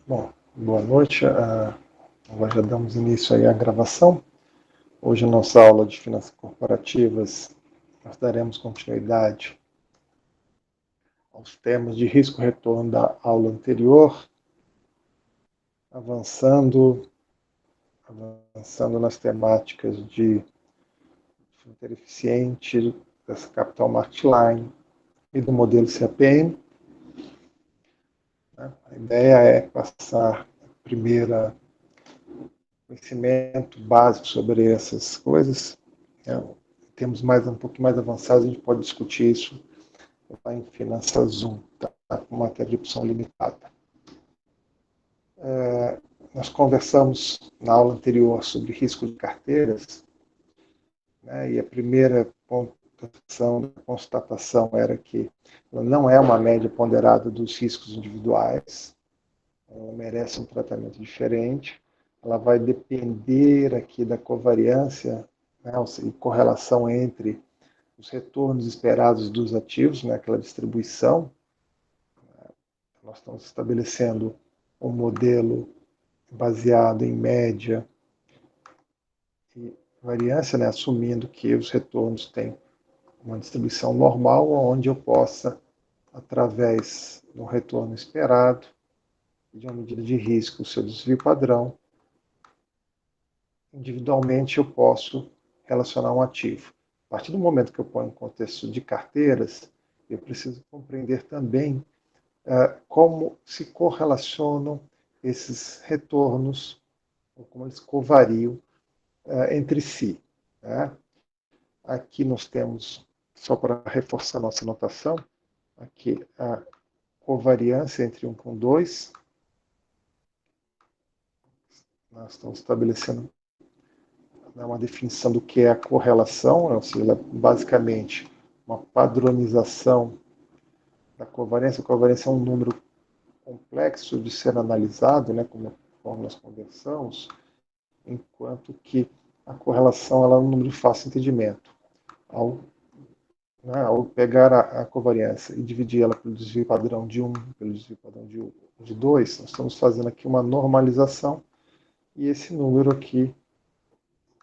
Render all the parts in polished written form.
Bom, boa noite. Nós já damos início aí à gravação. Hoje, a nossa aula de finanças corporativas, nós daremos continuidade aos temas de risco-retorno da aula anterior, avançando, avançando nas temáticas de fronteira eficiente, dessa Capital Market Line e do modelo CAPM. A ideia é passar primeiro conhecimento básico sobre essas coisas. Temos um pouquinho mais avançado, a gente pode discutir isso lá em Finanças 1, tá? Com matéria de opção limitada. Nós conversamos na aula anterior sobre risco de carteiras, né, e a primeira constatação era que ela não é uma média ponderada dos riscos individuais, ela merece um tratamento diferente, ela vai depender aqui da covariância, né, e correlação entre os retornos esperados dos ativos, né, aquela distribuição. Nós estamos estabelecendo um modelo baseado em média e variância, né, assumindo que os retornos têm uma distribuição normal, onde eu possa, através do retorno esperado, de uma medida de risco, o seu desvio padrão, individualmente eu posso relacionar um ativo. A partir do momento que eu ponho em contexto de carteiras, eu preciso compreender também como se correlacionam esses retornos, ou como eles covariam entre si. Né? Aqui nós temos, só para reforçar nossa notação, aqui a covariância entre 1 com 2. Nós estamos estabelecendo uma definição do que é a correlação, ou seja, basicamente uma padronização da covariância. A covariância é um número complexo de ser analisado, né, como nós conversamos, enquanto que a correlação ela é um número de fácil entendimento. Ao pegar a covariância e dividir ela pelo desvio padrão de 1, pelo desvio padrão de 2, nós estamos fazendo aqui uma normalização, e esse número aqui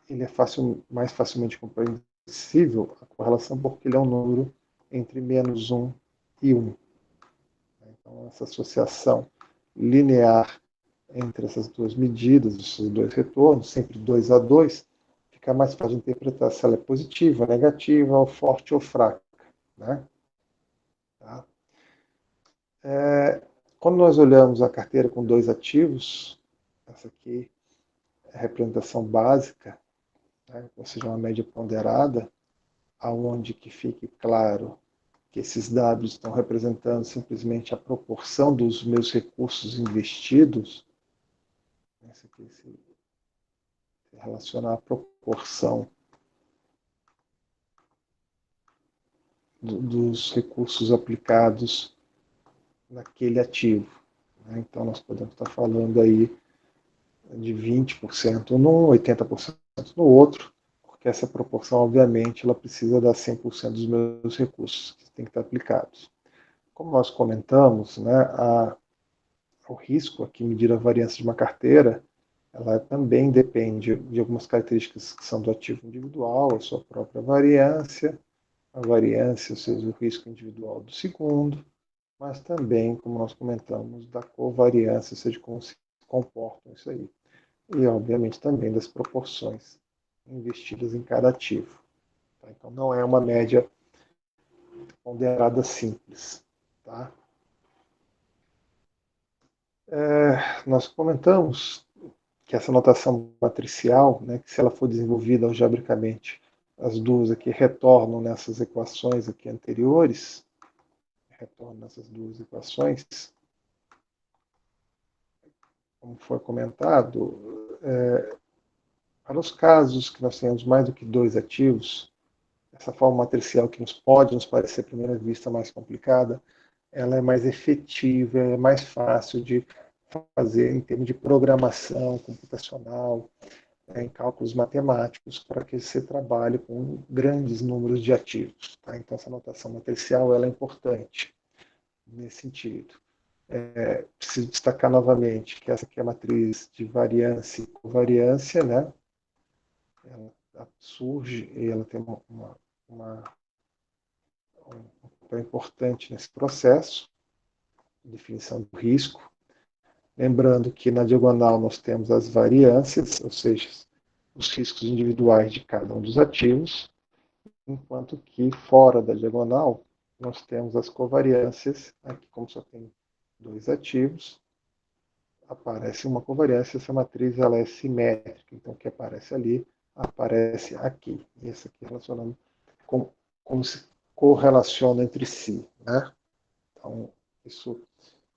ele é mais facilmente compreensível, a correlação, porque ele é um número entre -1 e 1. Então, essa associação linear entre essas duas medidas, esses dois retornos, sempre 2 a 2, fica mais fácil de interpretar se ela é positiva, negativa, ou forte ou fraca. Né? Tá? Quando nós olhamos a carteira com 2 ativos, essa aqui é a representação básica, né? Ou seja, uma média ponderada, aonde que fique claro que esses dados estão representando simplesmente a proporção dos meus recursos investidos. Esse aqui se relaciona à proporção dos recursos aplicados naquele ativo. Então, nós podemos estar falando aí de 20% num, 80% no outro, porque essa proporção, obviamente, ela precisa dar 100% dos meus recursos que têm que estar aplicados. Como nós comentamos, né, o risco aqui, medir a variância de uma carteira, ela também depende de algumas características que são do ativo individual, a sua própria variância, a variância, ou seja, o risco individual do segundo, mas também, como nós comentamos, da covariância, ou seja, como se comportam isso aí. E, obviamente, também das proporções investidas em cada ativo. Então, não é uma média ponderada simples. Tá? Nós comentamos que essa notação matricial, né, que se ela for desenvolvida algebricamente, as duas aqui retornam nessas equações aqui anteriores, retornam nessas duas equações, como foi comentado, para os casos que nós tenhamos mais do que 2 ativos, essa forma matricial que pode nos parecer à primeira vista mais complicada, ela é mais efetiva, é mais fácil de fazer em termos de programação computacional, em cálculos matemáticos, para que você trabalhe com grandes números de ativos. Tá? Então, essa notação matricial ela é importante nesse sentido. Preciso destacar novamente que essa aqui é a matriz de variância e covariância, né? Ela surge e ela tem um papel importante nesse processo de definição do risco. Lembrando que na diagonal nós temos as variâncias, ou seja, os riscos individuais de cada um dos ativos, enquanto que fora da diagonal nós temos as covariâncias, aqui como só tem dois ativos, aparece uma covariância, essa matriz ela é simétrica, então o que aparece ali, aparece aqui. E essa aqui relacionando como se correlaciona entre si, né? Então, isso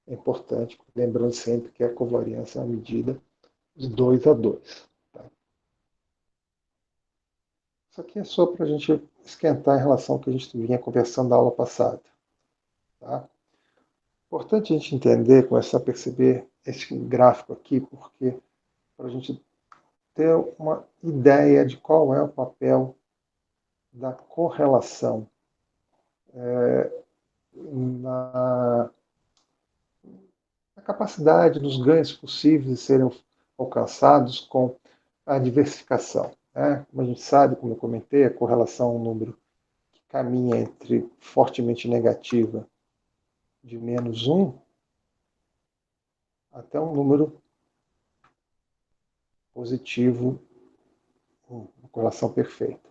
é importante, lembrando sempre que a covariância é uma medida de 2 a 2. Tá? Isso aqui é só para a gente esquentar em relação ao que a gente vinha conversando na aula passada. Tá? Importante a gente entender, começar a perceber esse gráfico aqui, porque para a gente ter uma ideia de qual é o papel da correlação na capacidade dos ganhos possíveis de serem alcançados com a diversificação. Né? Como a gente sabe, como eu comentei, a correlação é um número que caminha entre fortemente negativa de -1 até um número positivo, uma correlação perfeita.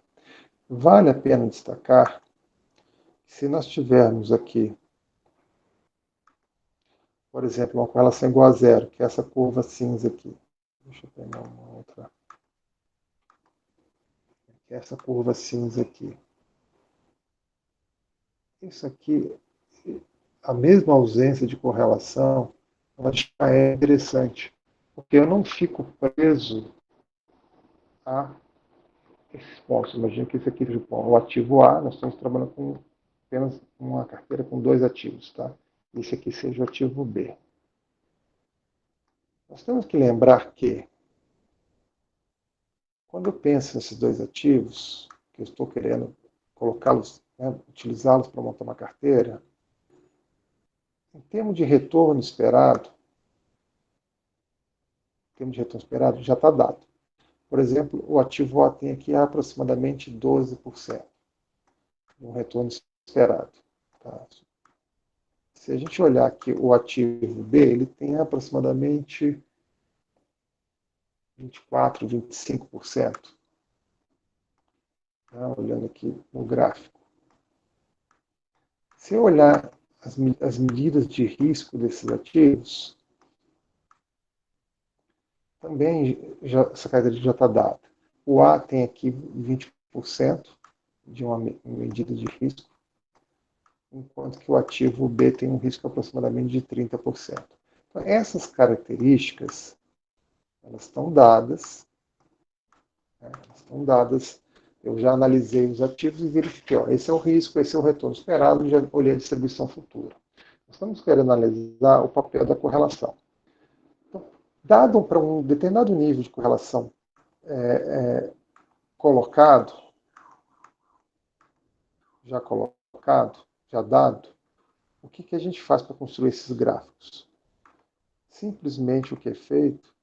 Vale a pena destacar que se nós tivermos aqui, por exemplo, uma correlação igual a zero, que é essa curva cinza aqui. Deixa eu pegar uma outra. Que é essa curva cinza aqui. Isso aqui, a mesma ausência de correlação, ela já é interessante, porque eu não fico preso a esses pontos. Imagina que esse aqui é o ativo A, nós estamos trabalhando com apenas uma carteira com dois ativos, tá? Esse aqui seja o ativo B. Nós temos que lembrar que, quando eu penso nesses dois ativos, que eu estou querendo colocá-los, né, utilizá-los para montar uma carteira, em termos de retorno esperado, já está dado. Por exemplo, o ativo A tem aqui aproximadamente 12% de um retorno esperado. Tá? Se a gente olhar aqui o ativo B, ele tem aproximadamente 24%, 25%. Tá? Olhando aqui no gráfico. Se eu olhar as medidas de risco desses ativos, também essa característica já está dada. O A tem aqui 20% de uma medida de risco, enquanto que o ativo B tem um risco aproximadamente de 30%. Então, essas características, elas estão dadas, né? Elas estão dadas. Eu já analisei os ativos e verifiquei, ó, esse é o risco, esse é o retorno esperado, e já olhei a distribuição futura. Nós estamos querendo analisar o papel da correlação. Então, dado para um determinado nível de correlação colocado, já dado, o que a gente faz para construir esses gráficos? Simplesmente o que é feito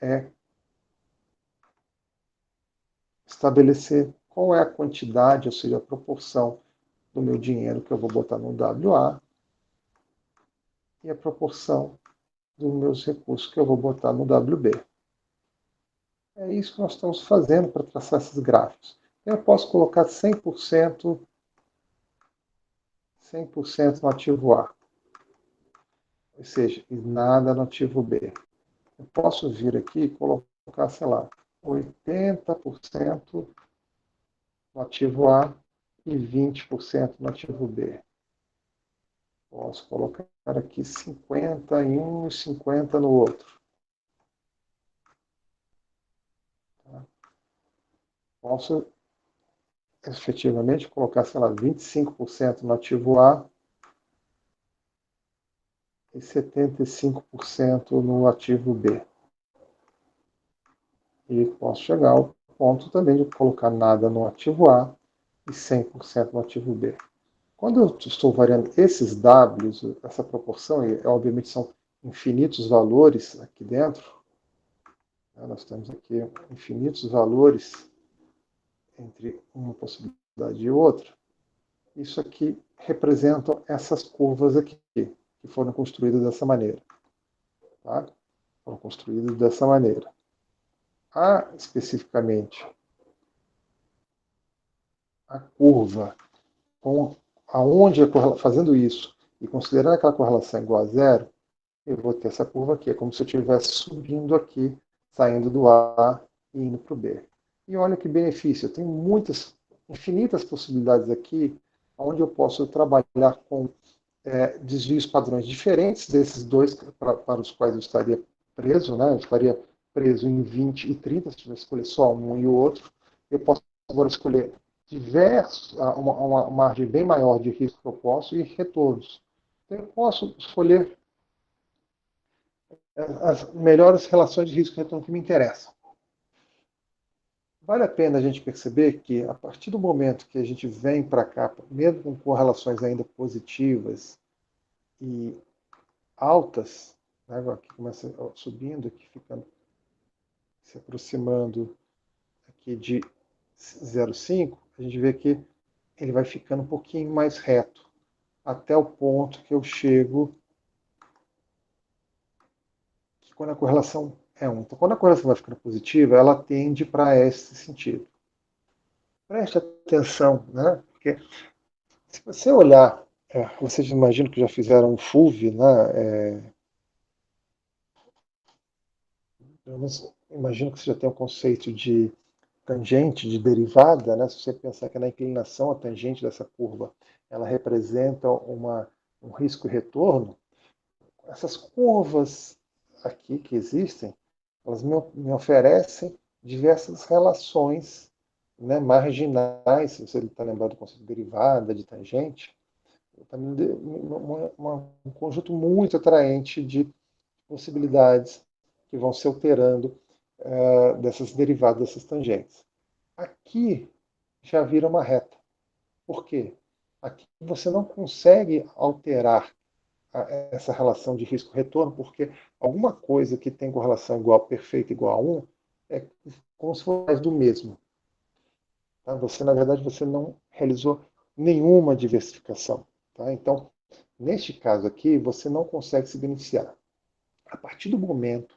é estabelecer qual é a quantidade, ou seja, a proporção do meu dinheiro que eu vou botar no WA e a proporção dos meus recursos que eu vou botar no WB. É isso que nós estamos fazendo para traçar esses gráficos. Eu posso colocar 100% no ativo A, ou seja, e nada no ativo B. Eu posso vir aqui e colocar, sei lá, 80% no ativo A e 20% no ativo B. Posso colocar aqui 50 em um e 50 no outro. Tá? Posso efetivamente colocar, sei lá, 25% no ativo A e 75% no ativo B. E posso chegar ao ponto também de colocar nada no ativo A e 100% no ativo B. Quando eu estou variando esses Ws, essa proporção, e obviamente são infinitos valores aqui dentro, né, nós temos aqui infinitos valores entre uma possibilidade e outra, isso aqui representam essas curvas aqui, que foram construídas dessa maneira. Tá? Foram construídas dessa maneira. Especificamente, a curva, fazendo isso e considerando aquela correlação igual a zero, eu vou ter essa curva aqui. É como se eu estivesse subindo aqui, saindo do A e indo para o B. E olha que benefício, eu tenho infinitas possibilidades aqui, onde eu posso trabalhar com desvios padrões diferentes desses dois para os quais eu estaria preso, né? Eu estaria preso em 20 e 30, se eu escolher só um e o outro. Eu posso agora escolher uma margem bem maior de risco que eu posso e retornos. Então, eu posso escolher as melhores relações de risco e retorno que me interessam. Vale a pena a gente perceber que, a partir do momento que a gente vem para cá, mesmo com correlações ainda positivas e altas, né, aqui começa subindo, aqui ficando, se aproximando aqui de 0,5, a gente vê que ele vai ficando um pouquinho mais reto, até o ponto que eu chego, que quando a correlação é 1. Então, quando a correlação vai ficando positiva, ela tende para esse sentido. Preste atenção, né? Porque se você olhar, vocês imaginam que já fizeram um FUV, né? Eu imagino que você já tem um conceito de tangente, de derivada, né? Se você pensar que na inclinação a tangente dessa curva, ela representa um risco e retorno, essas curvas aqui que existem, elas me oferecem diversas relações, né, marginais, se você está lembrado do conceito de derivada, de tangente, um conjunto muito atraente de possibilidades que vão se alterando dessas derivadas, dessas tangentes. Aqui já vira uma reta. Por quê? Aqui você não consegue alterar essa relação de risco-retorno, porque alguma coisa que tem correlação igual perfeita igual a 1 é como se fosse mais do mesmo. Tá? Na verdade, você não realizou nenhuma diversificação. Tá? Então, neste caso aqui, você não consegue se beneficiar. A partir do momento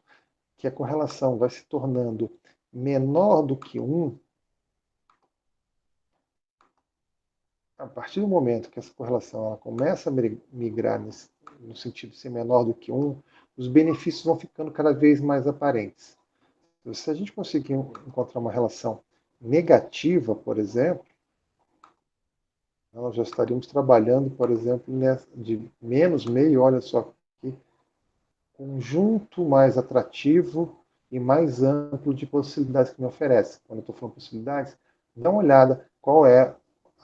que a correlação vai se tornando menor do que 1, a partir do momento que essa correlação ela começa a migrar no sentido de ser menor do que 1, os benefícios vão ficando cada vez mais aparentes. Se a gente conseguir encontrar uma relação negativa, por exemplo, nós já estaríamos trabalhando, por exemplo, de menos meio, olha só aqui, conjunto mais atrativo e mais amplo de possibilidades que me oferece. Quando eu estou falando possibilidades, dá uma olhada qual é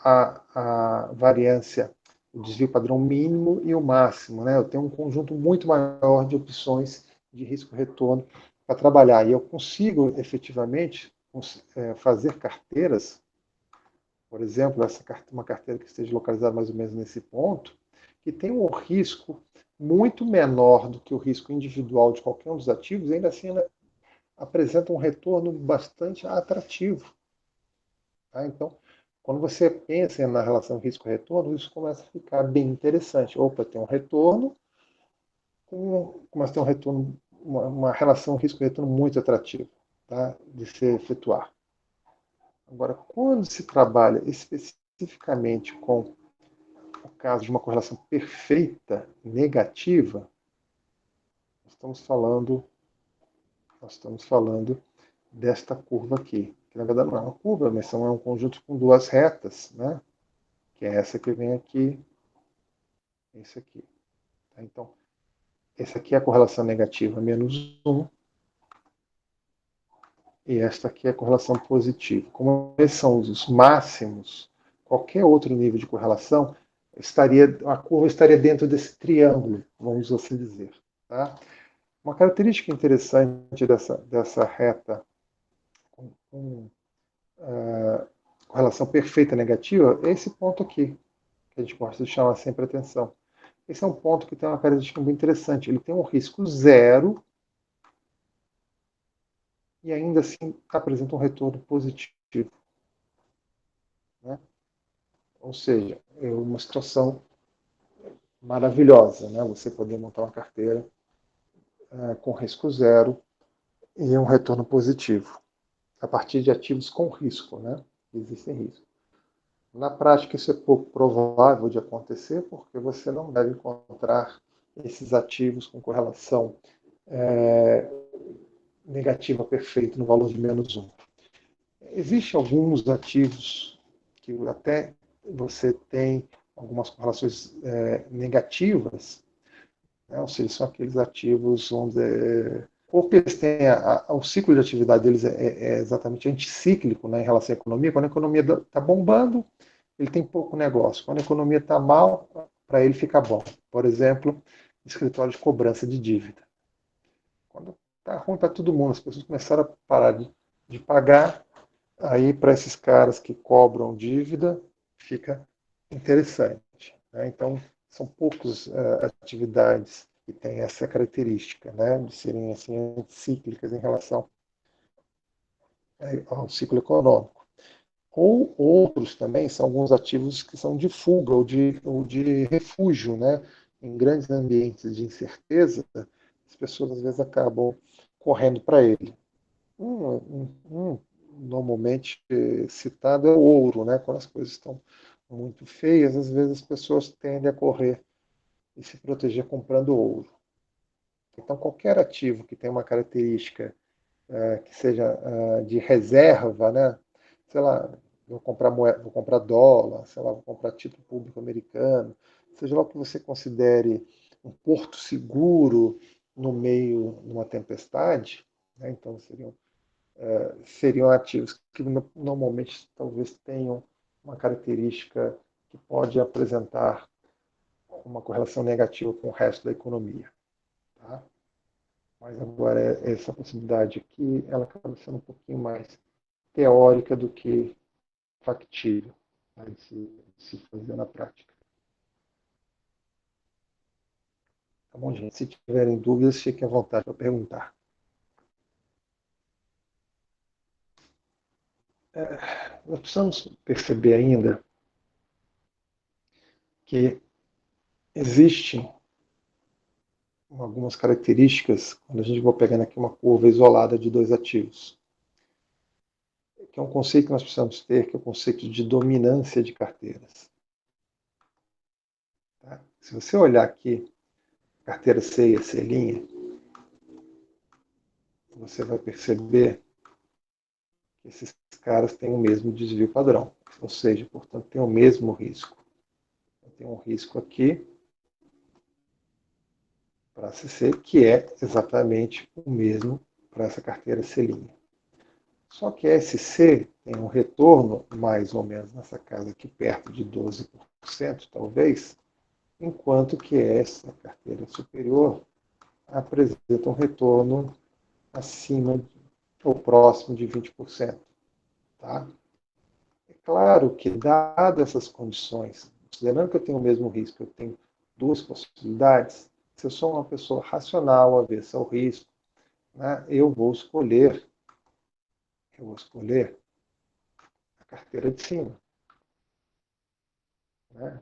a variância, o desvio padrão mínimo e o máximo. Né? Eu tenho um conjunto muito maior de opções de risco-retorno para trabalhar. E eu consigo, efetivamente, fazer carteiras, por exemplo, uma carteira que esteja localizada mais ou menos nesse ponto, que tem um risco muito menor do que o risco individual de qualquer um dos ativos, ainda assim ela apresenta um retorno bastante atrativo. Tá? Então, quando você pensa na relação risco-retorno, isso começa a ficar bem interessante. Opa, tem um retorno, começa a ter um retorno, uma relação risco-retorno muito atrativa, tá? De se efetuar. Agora, quando se trabalha especificamente com o caso de uma correlação perfeita negativa, nós estamos falando desta curva aqui, que na verdade não é uma curva, mas é um conjunto com duas retas, né? Que é essa que vem aqui, esse aqui. Tá? Então, essa aqui é a correlação negativa menos 1, e esta aqui é a correlação positiva. Como esses são os máximos, qualquer outro nível de correlação, a curva estaria dentro desse triângulo, vamos assim dizer. Tá? Uma característica interessante dessa reta com correlação perfeita negativa é esse ponto aqui. que a gente gosta de chamar sempre atenção. Esse é um ponto que tem uma característica muito interessante. Ele tem um risco zero e ainda assim apresenta um retorno positivo, né? Ou seja, é uma situação maravilhosa, né? Você poder montar uma carteira com risco zero e um retorno positivo, a partir de ativos com risco, né? Existem riscos. Na prática, isso é pouco provável de acontecer, porque você não deve encontrar esses ativos com correlação negativa perfeita no valor de menos um. Existem alguns ativos que até você tem algumas correlações negativas, né? Ou seja, são aqueles ativos onde porque eles têm o ciclo de atividade deles é exatamente anticíclico, né, em relação à economia. Quando a economia está bombando, ele tem pouco negócio. Quando a economia está mal, para ele fica bom. Por exemplo, escritório de cobrança de dívida. Quando está ruim para todo mundo, as pessoas começaram a parar de pagar, aí para esses caras que cobram dívida, fica interessante, né? Então, são poucas atividades que têm essa característica, né, de serem assim, cíclicas em relação ao ciclo econômico. Ou outros também são alguns ativos que são de fuga ou de refúgio, né? Em grandes ambientes de incerteza, as pessoas às vezes acabam correndo para ele. Normalmente citado é o ouro, né? Quando as coisas estão muito feias, às vezes as pessoas tendem a correr e se proteger comprando ouro. Então, qualquer ativo que tenha uma característica que seja de reserva, né? Sei lá, vou comprar moeda, vou comprar dólar, sei lá, vou comprar título público americano, seja lá o que você considere um porto seguro no meio de uma tempestade, né? Então seriam ativos que normalmente talvez tenham uma característica que pode apresentar uma correlação negativa com o resto da economia. Tá? Mas agora, essa possibilidade aqui, ela acaba sendo um pouquinho mais teórica do que factível, né, de se fazer na prática. Tá bom, gente? Se tiverem dúvidas, fiquem à vontade para perguntar. Nós precisamos perceber ainda que existem algumas características, quando a gente vai pegando aqui uma curva isolada de dois ativos, que é um conceito que nós precisamos ter, que é o conceito de dominância de carteiras. Tá? Se você olhar aqui, carteira C e a C', você vai perceber que esses caras têm o mesmo desvio padrão, ou seja, portanto, têm o mesmo risco. Tem um risco aqui para a CC, que é exatamente o mesmo para essa carteira C'. Só que a SC tem um retorno mais ou menos nessa casa aqui, perto de 12%, talvez, enquanto que essa carteira superior apresenta um retorno acima ou próximo de 20%. Tá? É claro que, dadas essas condições, considerando que eu tenho o mesmo risco, eu tenho duas possibilidades, se eu sou uma pessoa racional, avessa ao risco, né, eu vou escolher a carteira de cima. Né?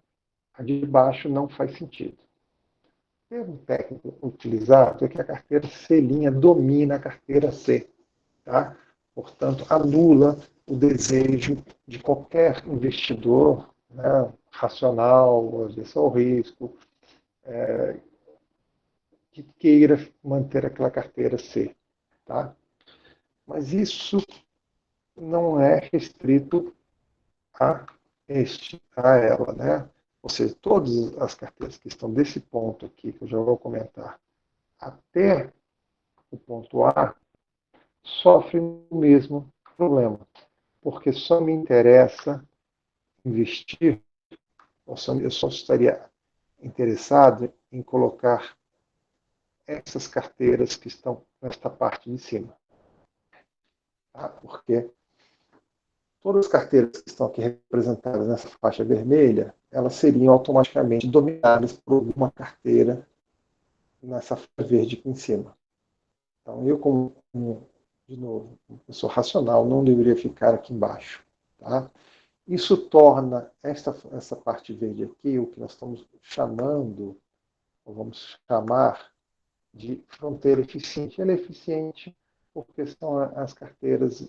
A de baixo não faz sentido. O termo técnico utilizado é que a carteira C' domina a carteira C. Tá? Portanto, anula o desejo de qualquer investidor, né, racional, avesso ao risco, que queira manter aquela carteira C. Tá? Mas isso não é restrito a ela. Né? Ou seja, todas as carteiras que estão desse ponto aqui, que eu já vou comentar, até o ponto A, sofrem o mesmo problema, porque só me interessa investir, eu só estaria interessado em colocar essas carteiras que estão nesta parte de cima. Tá? Porque todas as carteiras que estão aqui representadas nessa faixa vermelha, elas seriam automaticamente dominadas por alguma carteira nessa faixa verde aqui em cima. Então, eu, de novo, uma pessoa racional, não deveria ficar aqui embaixo. Tá? Isso torna essa parte verde aqui, o que nós estamos chamando, ou vamos chamar, de fronteira eficiente. Ela é eficiente porque são as carteiras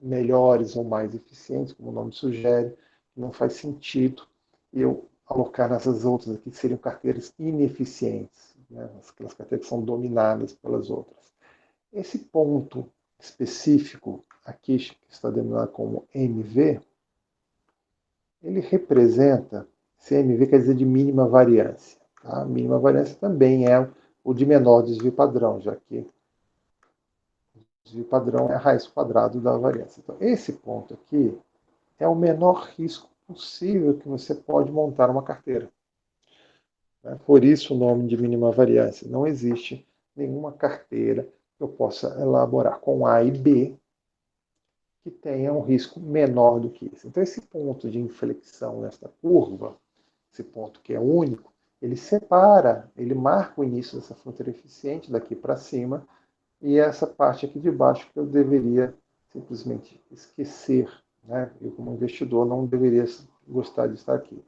melhores ou mais eficientes, como o nome sugere. Não faz sentido eu alocar nessas outras aqui, que seriam carteiras ineficientes, né? Aquelas carteiras que são dominadas pelas outras. Esse ponto específico aqui, que está denominado como MV, ele representa, se MV quer dizer de mínima variância. Tá? Mínima variância também é o de menor desvio padrão, já que o desvio padrão é a raiz quadrada da variância. Então, esse ponto aqui é o menor risco possível que você pode montar uma carteira. Né? Por isso o nome de mínima variância. Não existe nenhuma carteira que eu possa elaborar com A e B que tenha um risco menor do que isso. Então, esse ponto de inflexão nesta curva, esse ponto que é único, ele separa, ele marca o início dessa fronteira eficiente daqui para cima, e essa parte aqui de baixo que eu deveria simplesmente esquecer. Né? Eu, como investidor, não deveria gostar de estar aqui.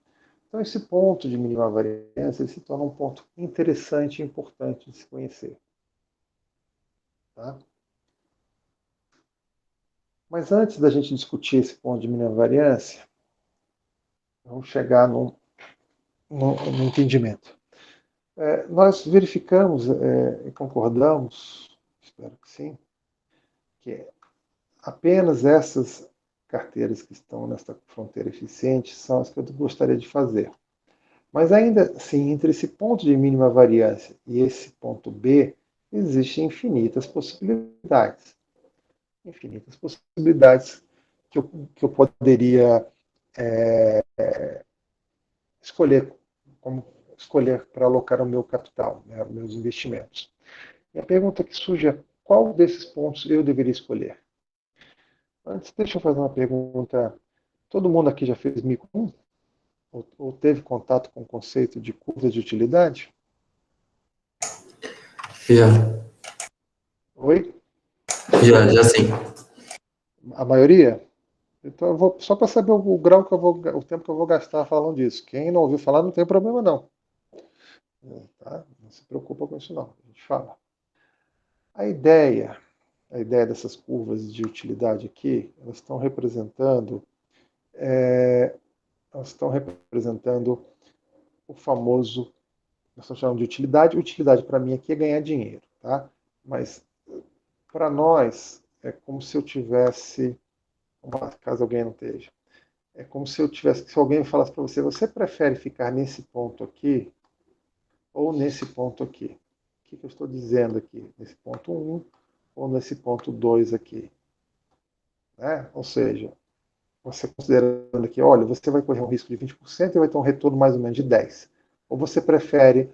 Então, esse ponto de mínima variância ele se torna um ponto interessante e importante de se conhecer. Tá? Mas antes da gente discutir esse ponto de mínima variância, vamos chegar no entendimento. Nós verificamos e concordamos, espero que sim, que apenas essas carteiras que estão nesta fronteira eficiente são as que eu gostaria de fazer. Mas ainda assim, entre esse ponto de mínima variância e esse ponto B, existem infinitas possibilidades. Infinitas possibilidades que eu poderia escolher como escolher para alocar o meu capital, né, meus investimentos. E a pergunta que surge é qual desses pontos eu deveria escolher? Antes, deixa eu fazer uma pergunta. Todo mundo aqui já fez mico 1? Ou teve contato com o conceito de curva de utilidade? Já, Oi? já sim. A maioria? Então, eu vou, só para saber o grau que eu vou, o tempo que eu vou gastar falando disso. Quem não ouviu falar, não tem problema não. Tá? Não se preocupa com isso não. A gente fala. A ideia dessas curvas de utilidade aqui, elas estão representando o famoso, nós estamos chamando de utilidade. Utilidade para mim aqui é ganhar dinheiro, tá? Mas para nós é como se eu tivesse, caso alguém não esteja, é como se eu tivesse, se alguém falasse para você, você prefere ficar nesse ponto aqui ou nesse ponto aqui? O que eu estou dizendo aqui? Nesse ponto 1 ou nesse ponto 2 aqui? Né? Ou seja, você considerando aqui, olha, você vai correr um risco de 20% e vai ter um retorno mais ou menos de 10%. Ou você prefere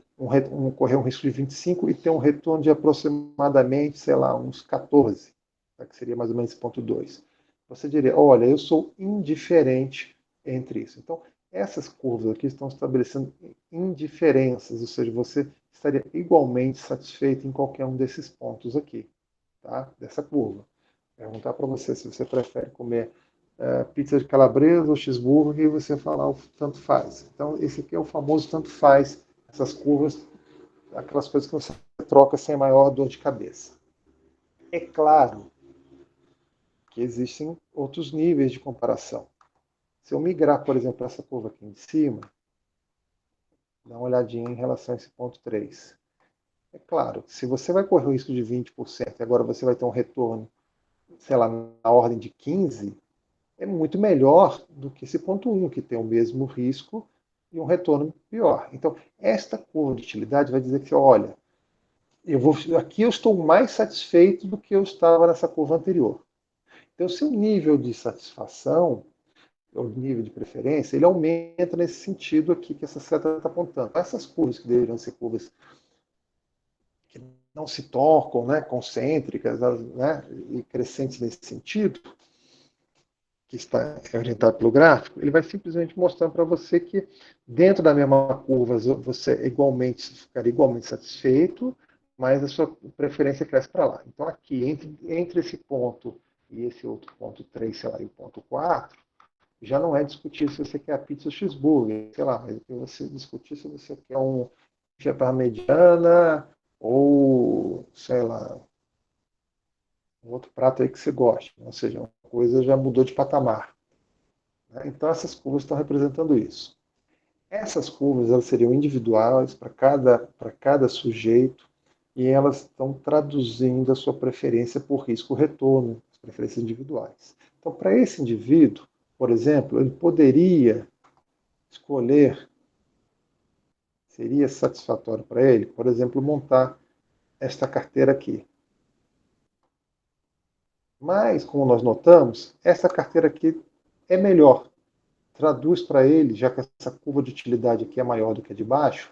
correr um risco de 25% e ter um retorno de aproximadamente, sei lá, uns 14%, tá? Que seria mais ou menos esse ponto 2. Você diria, olha, eu sou indiferente entre isso. Então, essas curvas aqui estão estabelecendo indiferenças, ou seja, você estaria igualmente satisfeito em qualquer um desses pontos aqui, tá? Dessa curva. Perguntar para você se você prefere comer pizza de calabresa ou cheeseburger e você falar o tanto faz. Então, esse aqui é o famoso tanto faz, essas curvas, aquelas coisas que você troca sem maior dor de cabeça. É claro que existem outros níveis de comparação. Se eu migrar, por exemplo, essa curva aqui em cima, dá uma olhadinha em relação a esse ponto 3. É claro, se você vai correr o risco de 20% e agora você vai ter um retorno, sei lá, na ordem de 15%, é muito melhor do que esse ponto 1, que tem o mesmo risco e um retorno pior. Então, esta curva de utilidade vai dizer que, olha, aqui eu estou mais satisfeito do que eu estava nessa curva anterior. Então, o seu nível de satisfação, o nível de preferência, ele aumenta nesse sentido aqui que essa seta está apontando. Essas curvas que deveriam ser curvas que não se tocam, né, concêntricas, né, e crescentes nesse sentido, que está orientado pelo gráfico, ele vai simplesmente mostrando para você que dentro da mesma curva você ficaria igualmente satisfeito, mas a sua preferência cresce para lá. Então aqui, entre esse ponto e esse outro ponto 3, sei lá, e o ponto 4, já não é discutir se você quer a pizza ou cheeseburger, sei lá, mas você discutir se você quer um pizza parmegiana ou, sei lá, um outro prato aí que você gosta. Ou seja, uma coisa já mudou de patamar. Né? Então, essas curvas estão representando isso. Essas curvas elas seriam individuais para cada sujeito e elas estão traduzindo a sua preferência por risco-retorno, as preferências individuais. Então, para esse indivíduo, por exemplo, ele poderia escolher, seria satisfatório para ele, por exemplo, montar esta carteira aqui. Mas, como nós notamos, essa carteira aqui é melhor. Traduz para ele, já que essa curva de utilidade aqui é maior do que a de baixo,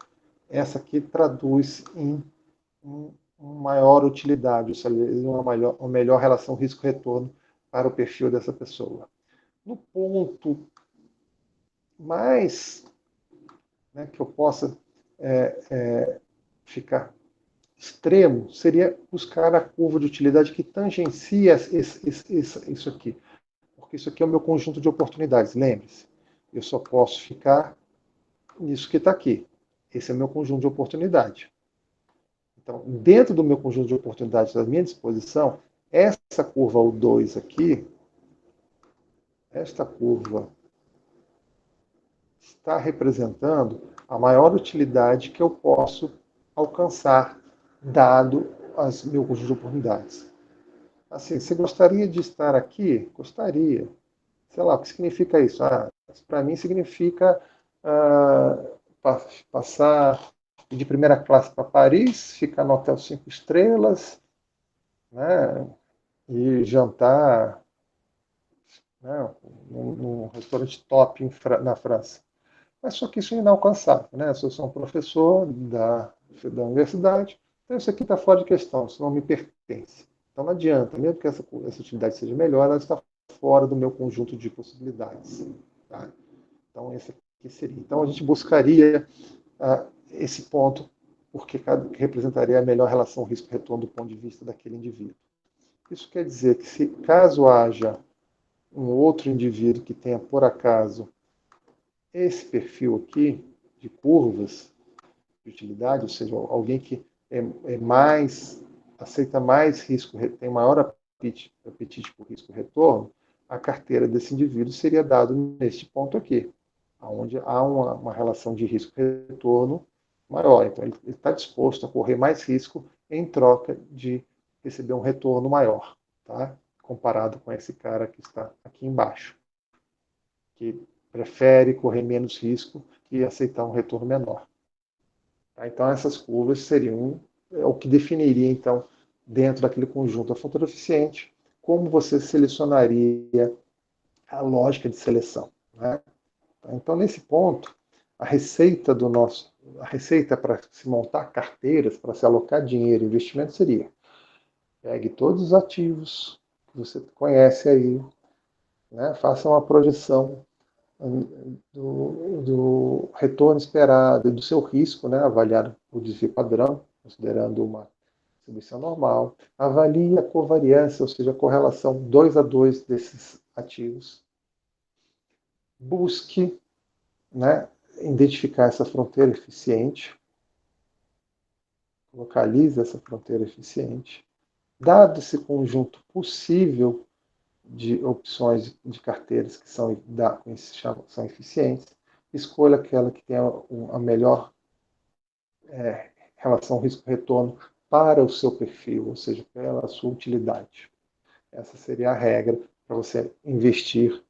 essa aqui traduz em uma maior utilidade, ou seja, uma melhor relação risco-retorno para o perfil dessa pessoa. No ponto mais, né, que eu possa ficar extremo, seria buscar a curva de utilidade que tangencia isso aqui. Porque isso aqui é o meu conjunto de oportunidades, lembre-se. Eu só posso ficar nisso que está aqui. Esse é o meu conjunto de oportunidade. Então, dentro do meu conjunto de oportunidades à minha disposição, essa curva U2 aqui, esta curva está representando a maior utilidade que eu posso alcançar, dado meu conjunto de oportunidades. Assim, você gostaria de estar aqui? Gostaria. Sei lá, o que significa isso? Para mim significa passar de primeira classe para Paris, ficar no hotel 5 estrelas, né, e jantar, né, num restaurante top na França. Mas só que isso é inalcançável. Né? Eu sou um professor da universidade, então isso aqui está fora de questão, isso não me pertence. Então não adianta, mesmo que essa utilidade seja melhor, ela está fora do meu conjunto de possibilidades. Tá? Então esse aqui seria. Então a gente buscaria esse ponto, porque representaria a melhor relação risco-retorno do ponto de vista daquele indivíduo. Isso quer dizer que se caso haja um outro indivíduo que tenha, por acaso, esse perfil aqui de curvas de utilidade, ou seja, alguém que aceita mais risco, tem maior apetite por risco-retorno, a carteira desse indivíduo seria dado neste ponto aqui, onde há uma relação de risco-retorno maior. Então, ele está disposto a correr mais risco em troca de receber um retorno maior, tá? Comparado com esse cara que está aqui embaixo, que prefere correr menos risco e aceitar um retorno menor. Tá? Então, essas curvas seriam o que definiria, então, dentro daquele conjunto da fator eficiente, como você selecionaria a lógica de seleção. Né? Então, nesse ponto, a receita para se montar carteiras, para se alocar dinheiro e investimento seria: pegue todos os ativos que você conhece aí, né? Faça uma projeção do retorno esperado e do seu risco, né, avaliado por desvio padrão, considerando uma distribuição normal. Avalie a covariância, ou seja, a correlação 2 a 2 desses ativos. Busque, né, identificar essa fronteira eficiente. Localize essa fronteira eficiente. Dado esse conjunto possível de opções de carteiras que são eficientes, escolha aquela que tem a melhor relação risco-retorno para o seu perfil, ou seja, pela sua utilidade. Essa seria a regra para você investir,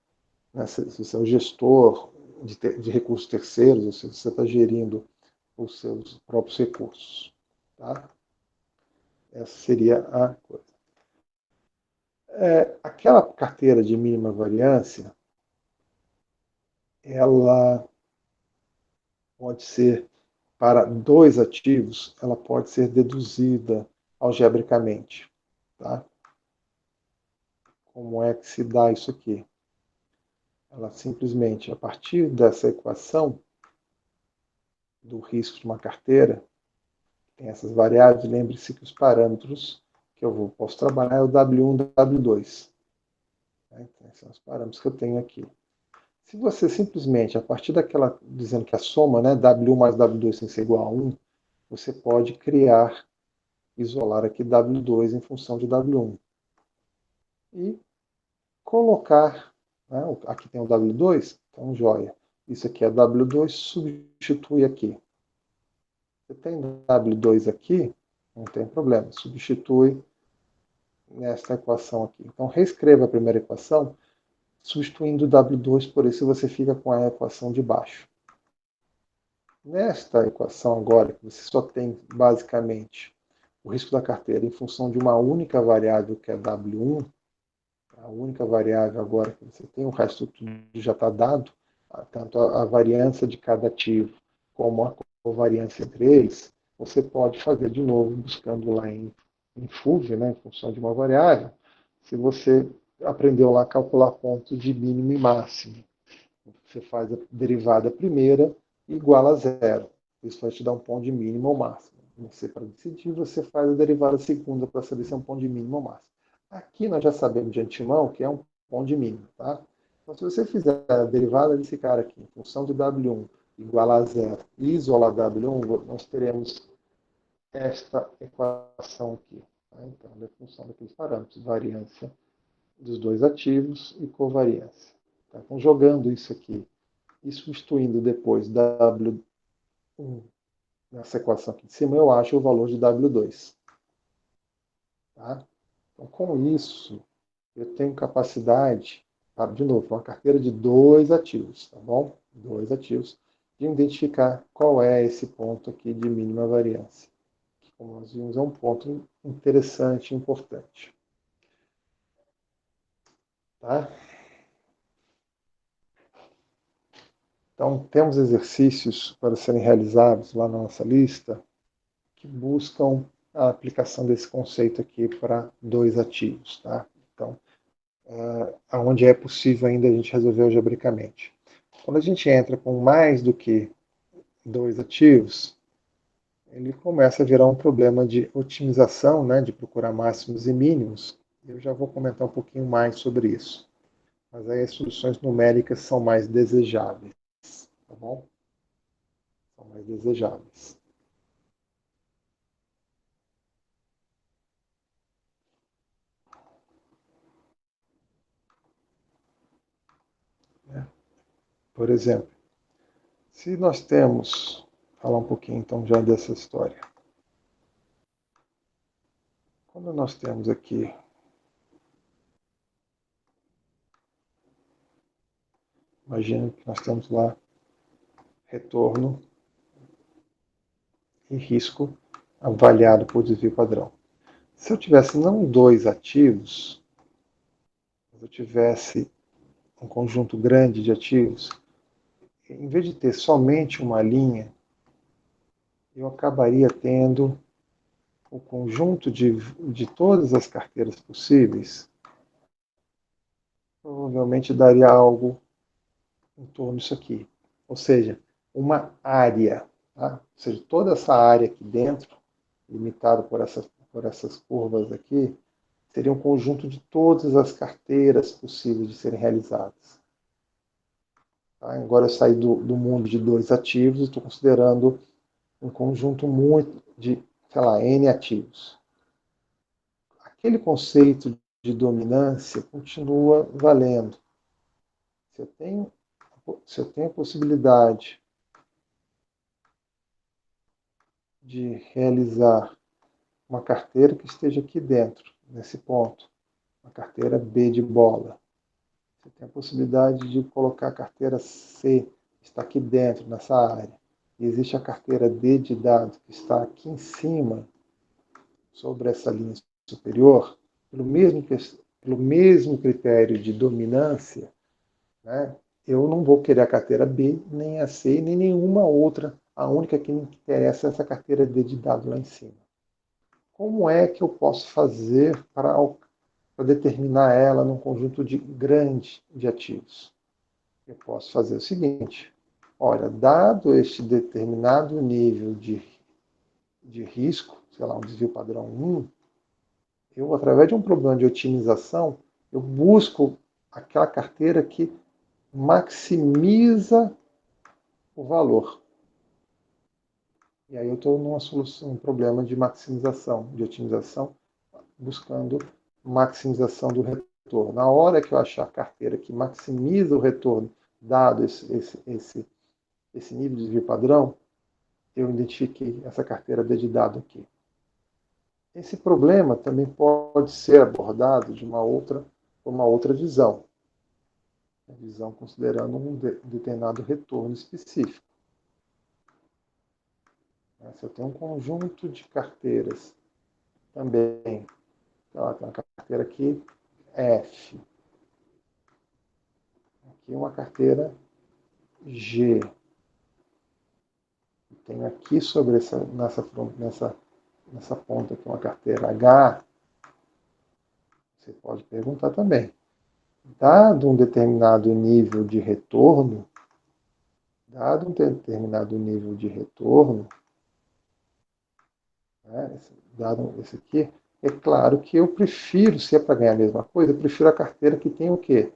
né, se você é um gestor de recursos terceiros, ou seja, você está gerindo os seus próprios recursos. Tá? Essa seria a coisa. Aquela carteira de mínima variância, ela pode ser, para 2 ativos, ela pode ser deduzida algebricamente. Tá? Como é que se dá isso aqui? ela simplesmente, a partir dessa equação do risco de uma carteira, tem essas variáveis, lembre-se que os parâmetros que eu posso trabalhar é o W1 e o W2. Então, esses são os parâmetros que eu tenho aqui. Se você simplesmente, a partir daquela, dizendo que a soma, né, W1 mais W2 tem que ser igual a 1, você pode criar, isolar aqui W2 em função de W1. E colocar, né, aqui tem o W2, então joia. Isso aqui é W2, substitui aqui. Você tem W2 aqui, não tem problema, substitui nesta equação aqui. Então reescreva a primeira equação, substituindo W2 por isso, você fica com a equação de baixo. Nesta equação agora, que você só tem basicamente o risco da carteira em função de uma única variável, que é W1, a única variável agora que você tem, o resto tudo já está dado, tanto a variância de cada ativo como a covariância entre eles, você pode fazer de novo, buscando lá em FUV, né, em função de uma variável, se você aprendeu lá a calcular pontos de mínimo e máximo. Você faz a derivada primeira igual a zero. Isso vai te dar um ponto de mínimo ou máximo. Você, para decidir, você faz a derivada segunda para saber se é um ponto de mínimo ou máximo. Aqui nós já sabemos de antemão que é um ponto de mínimo. Tá? Então, se você fizer a derivada desse cara aqui, em função de W1 igual a zero e isolar W1, nós teremos esta equação aqui. Tá? Então, é a função daqueles parâmetros, variância dos dois ativos e covariância. Tá? Então, jogando isso aqui e substituindo depois W1 nessa equação aqui de cima, eu acho o valor de W2. Tá? Então, com isso, eu tenho capacidade, de novo, uma carteira de dois ativos, tá bom? Dois ativos, de identificar qual é esse ponto aqui de mínima variância. Que, como nós vimos, é um ponto interessante e importante. Tá? Então, temos exercícios para serem realizados lá na nossa lista que buscam a aplicação desse conceito aqui para dois ativos. Tá? Então, onde é possível ainda a gente resolver algebricamente. Quando a gente entra com mais do que dois ativos, ele começa a virar um problema de otimização, né, de procurar máximos e mínimos. Eu já vou comentar um pouquinho mais sobre isso. Mas aí as soluções numéricas são mais desejáveis. Tá bom? São mais desejáveis. Por exemplo, se nós temos, falar um pouquinho então já dessa história. Quando nós temos aqui imagina que nós temos lá retorno e risco avaliado por desvio padrão. Se eu tivesse não dois ativos, mas eu tivesse um conjunto grande de ativos, em vez de ter somente uma linha, eu acabaria tendo o conjunto de todas as carteiras possíveis, provavelmente daria algo em torno disso aqui. Ou seja, uma área. Tá? Ou seja, toda essa área aqui dentro, limitada por essas curvas aqui, seria um conjunto de todas as carteiras possíveis de serem realizadas. Tá? Agora eu saí do mundo de dois ativos e estou considerando um conjunto muito de, sei lá, N ativos. Aquele conceito de dominância continua valendo. Se eu tenho a possibilidade de realizar uma carteira que esteja aqui dentro, nesse ponto, uma carteira B de bola. Você tem a possibilidade de colocar a carteira C, que está aqui dentro, nessa área. E existe a carteira D de dados, que está aqui em cima, sobre essa linha superior, pelo mesmo critério de dominância, né, eu não vou querer a carteira B, nem a C, nem nenhuma outra. A única que me interessa é essa carteira D de dados lá em cima. Como é que eu posso fazer para determinar ela num conjunto grande de ativos? eu posso fazer o seguinte: olha, dado este determinado nível de risco, sei lá, um desvio padrão 1, eu, através de um problema de otimização, eu busco aquela carteira que maximiza o valor. E aí eu estou numa solução, um problema de maximização, de otimização, buscando maximização do retorno. Na hora que eu achar a carteira que maximiza o retorno, dado esse nível de desvio padrão, eu identifiquei essa carteira de dado aqui. Esse problema também pode ser abordado de uma outra visão, a visão considerando um determinado retorno específico. Se eu tenho um conjunto de carteiras também, então, tem uma carteira aqui, F. Aqui uma carteira G. Tenho aqui sobre nessa ponta aqui uma carteira H. Você pode perguntar também. Dado um determinado nível de retorno, dado esse aqui, é claro que eu prefiro, se é para ganhar a mesma coisa, eu prefiro a carteira que tem o quê?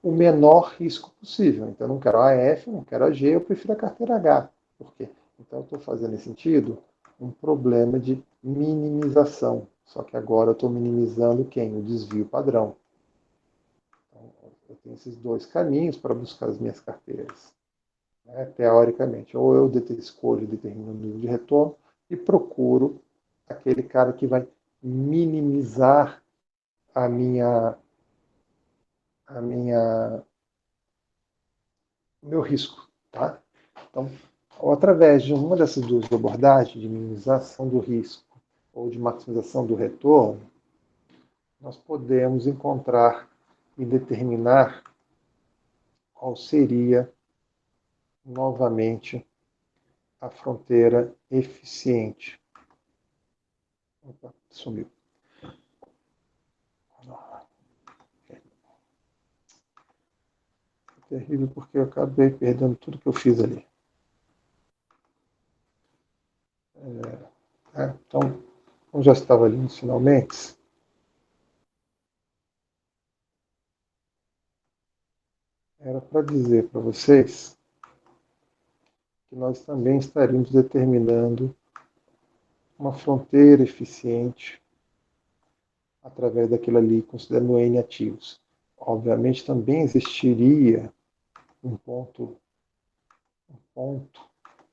O menor risco possível. Então, eu não quero a F, não quero a G, eu prefiro a carteira H. Por quê? Então, eu estou fazendo nesse sentido um problema de minimização. Só que agora eu estou minimizando quem? O desvio padrão. Então, eu tenho esses dois caminhos para buscar as minhas carteiras. Teoricamente, ou eu escolho, determino o nível de retorno e procuro aquele cara que vai minimizar a minha meu risco, tá? Então, através de uma dessas duas abordagens, de minimização do risco ou de maximização do retorno, nós podemos encontrar e determinar qual seria novamente a fronteira eficiente. Opa, sumiu. É terrível porque eu acabei perdendo tudo que eu fiz ali. Então, como já estava ali nos finalmente, era para dizer para vocês que nós também estaríamos determinando uma fronteira eficiente através daquilo ali, considerando N ativos. Obviamente também existiria um ponto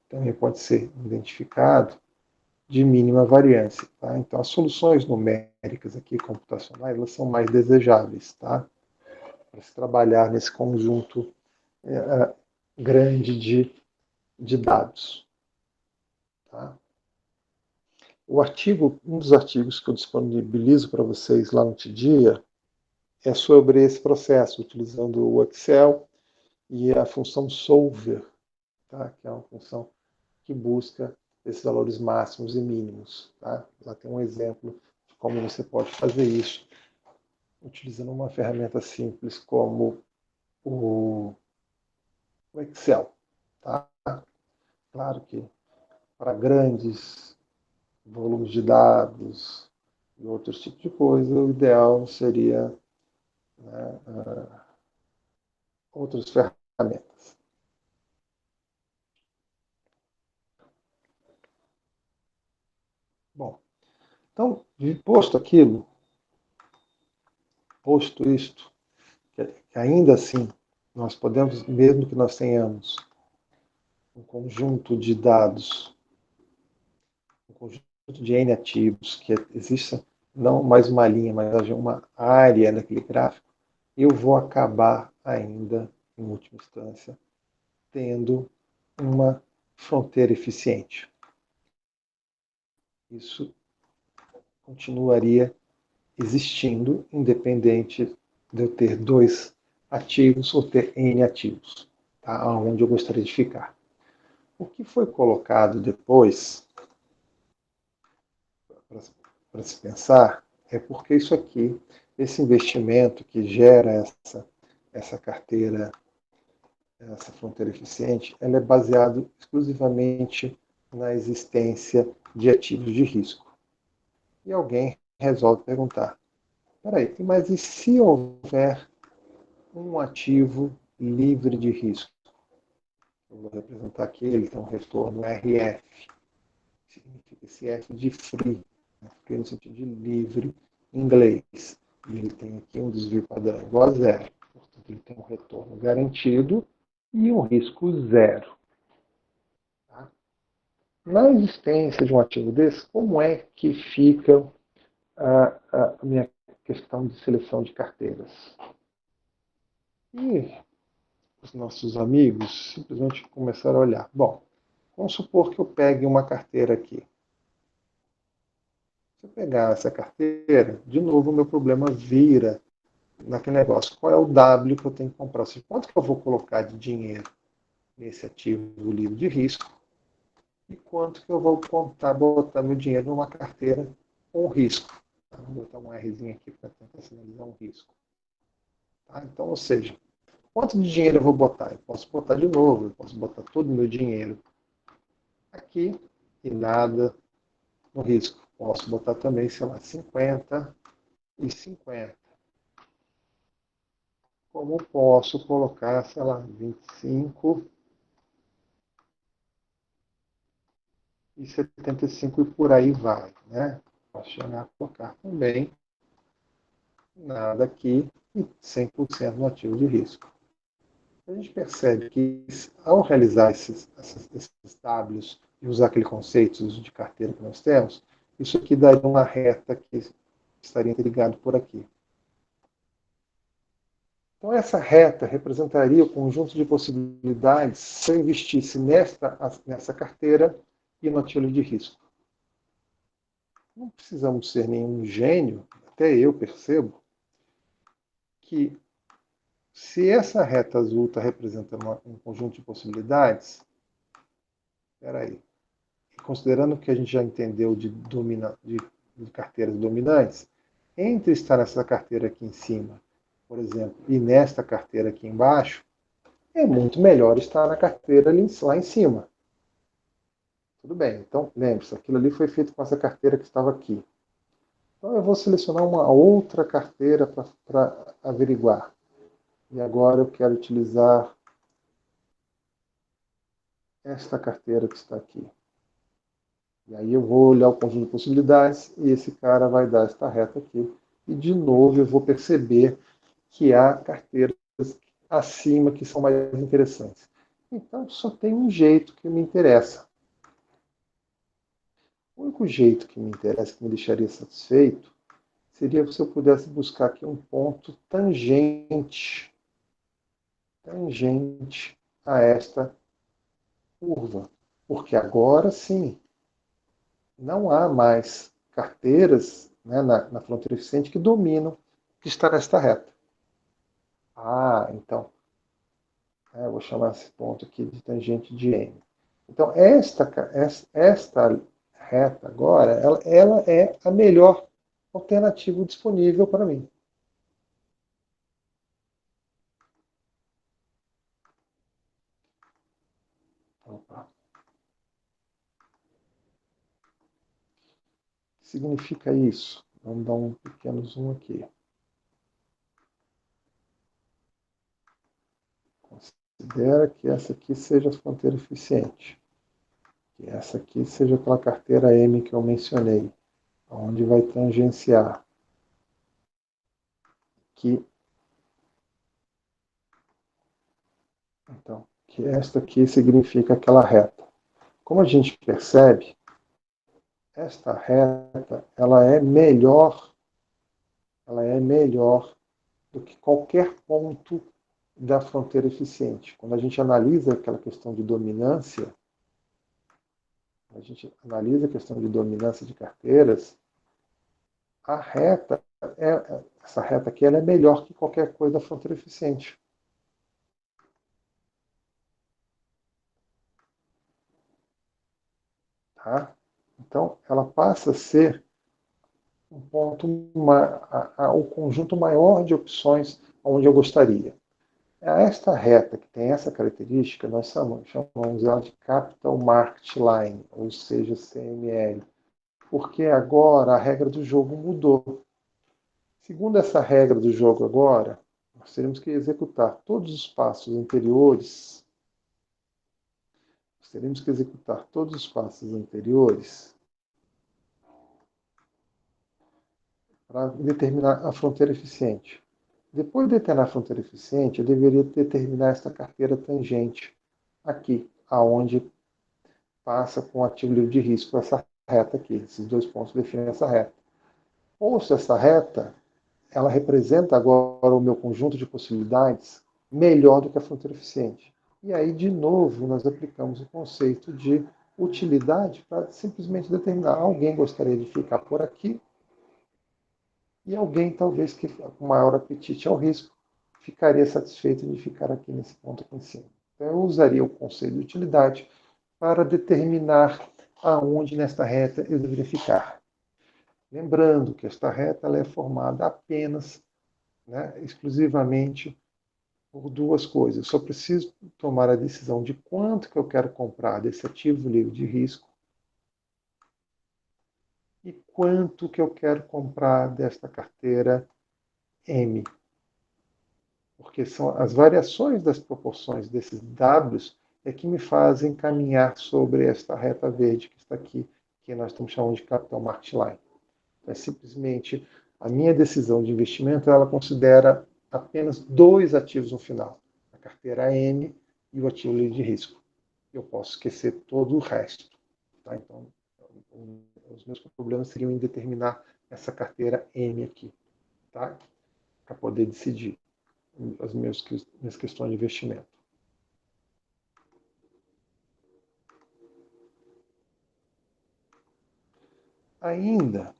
também pode ser identificado de mínima variância. Tá? Então, as soluções numéricas aqui, computacionais, elas são mais desejáveis, tá? Para se trabalhar nesse conjunto grande de dados. Tá? Um dos artigos que eu disponibilizo para vocês lá no TDIA é sobre esse processo, utilizando o Excel e a função solver, tá? Que é uma função que busca esses valores máximos e mínimos. Tá? Lá tem um exemplo de como você pode fazer isso, utilizando uma ferramenta simples como o Excel. Tá? Claro que para grandes volumes de dados e outros tipos de coisa, o ideal seria, né, outras ferramentas. Bom, então, posto isto, que ainda assim nós podemos, mesmo que nós tenhamos um conjunto de dados, um conjunto de N ativos, que exista não mais uma linha, mas haja uma área naquele gráfico, eu vou acabar ainda, em última instância, tendo uma fronteira eficiente. Isso continuaria existindo, independente de eu ter dois ativos ou ter N ativos, tá? Onde eu gostaria de ficar. O que foi colocado depois, para se pensar, é porque isso aqui, esse investimento que gera essa carteira essa fronteira eficiente, ela é baseada exclusivamente na existência de ativos de risco. E alguém resolve perguntar, peraí, mas e se houver um ativo livre de risco? Eu vou representar aqui, ele tem um retorno RF, significa esse F de free, free no sentido de livre em inglês. E ele tem aqui um desvio padrão igual a zero. Portanto, ele tem um retorno garantido e um risco zero. Tá? Na existência de um ativo desse, como é que fica a minha questão de seleção de carteiras? E os nossos amigos simplesmente começaram a olhar. Bom, vamos supor que eu pegue uma carteira aqui. Se eu pegar essa carteira, de novo o meu problema vira naquele negócio. Qual é o W que eu tenho que comprar? Ou seja, quanto que eu vou colocar de dinheiro nesse ativo livre de risco e quanto que eu vou botar meu dinheiro numa carteira com risco. Tá? Vou botar um Rzinho aqui para tentar sinalizar um risco. Tá? Então, ou seja, quanto de dinheiro eu vou botar? Eu posso botar de novo, eu posso botar todo o meu dinheiro aqui e nada no risco. Posso botar também, sei lá, 50 e 50. Como posso colocar, sei lá, 25 e 75 e por aí vai, né? Posso chegar a colocar também nada aqui e 100% no ativo de risco. A gente percebe que ao realizar esses Ws e usar aquele conceito de carteira que nós temos, isso aqui daria uma reta que estaria interligado por aqui. Então, essa reta representaria o conjunto de possibilidades se eu investisse nessa carteira e no ativo de risco. Não precisamos ser nenhum gênio, até eu percebo, que se essa reta azul está representando um conjunto de possibilidades, espera aí, considerando que a gente já entendeu de carteiras dominantes, entre estar nessa carteira aqui em cima, por exemplo, e nesta carteira aqui embaixo, é muito melhor estar na carteira lá em cima. Tudo bem, então lembre-se, aquilo ali foi feito com essa carteira que estava aqui. Então eu vou selecionar uma outra carteira para averiguar. E agora eu quero utilizar esta carteira que está aqui. E aí eu vou olhar o conjunto de possibilidades e esse cara vai dar esta reta aqui. E de novo eu vou perceber que há carteiras acima que são mais interessantes. Então só tem um jeito que me interessa. O único jeito que me interessa, que me deixaria satisfeito, seria se eu pudesse buscar aqui um ponto tangente a esta curva. Porque agora sim, não há mais carteiras, né, na fronteira eficiente que dominam que está nesta reta. Ah, então, eu vou chamar esse ponto aqui de tangente de M. Então, esta reta agora, ela é a melhor alternativa disponível para mim. Opa. O que significa isso? Vamos dar um pequeno zoom aqui. Considera que essa aqui seja a fronteira eficiente. Que essa aqui seja aquela carteira M que eu mencionei, onde vai tangenciar. Então, que esta aqui significa aquela reta. Como a gente percebe, esta reta ela é melhor do que qualquer ponto da fronteira eficiente. Quando a gente analisa aquela questão de dominância, de carteiras, essa reta aqui ela é melhor que qualquer coisa da fronteira eficiente. Tá? Então, ela passa a ser um ponto, o conjunto maior de opções onde eu gostaria. Esta reta que tem essa característica, nós chamamos ela de Capital Market Line, ou seja, CML, porque agora a regra do jogo mudou. Segundo essa regra do jogo agora, nós teremos que executar todos os passos anteriores. Nós teremos que executar todos os passos anteriores para determinar a fronteira eficiente. Depois de determinar a fronteira eficiente, eu deveria determinar esta carteira tangente aqui, aonde passa com o ativo livre de risco essa reta aqui. Esses dois pontos definem essa reta. Ou se essa reta, ela representa agora o meu conjunto de possibilidades melhor do que a fronteira eficiente. E aí, de novo, nós aplicamos o conceito de utilidade para simplesmente determinar alguém gostaria de ficar por aqui e alguém, talvez, que com maior apetite ao risco, ficaria satisfeito de ficar aqui nesse ponto aqui em cima. Então, eu usaria o conceito de utilidade para determinar aonde nesta reta eu deveria ficar. Lembrando que esta reta ela é formada apenas, exclusivamente por duas coisas. Eu só preciso tomar a decisão de quanto que eu quero comprar desse ativo livre de risco e quanto que eu quero comprar desta carteira M. Porque são as variações das proporções desses Ws é que me fazem caminhar sobre esta reta verde que está aqui, que nós estamos chamando de Capital Market Line. É simplesmente a minha decisão de investimento, ela considera apenas dois ativos no final, a carteira M e o ativo livre de risco. Eu posso esquecer todo o resto. Tá? Então, os meus problemas seriam em determinar essa carteira M aqui, tá? Para poder decidir as minhas questões de investimento. Ainda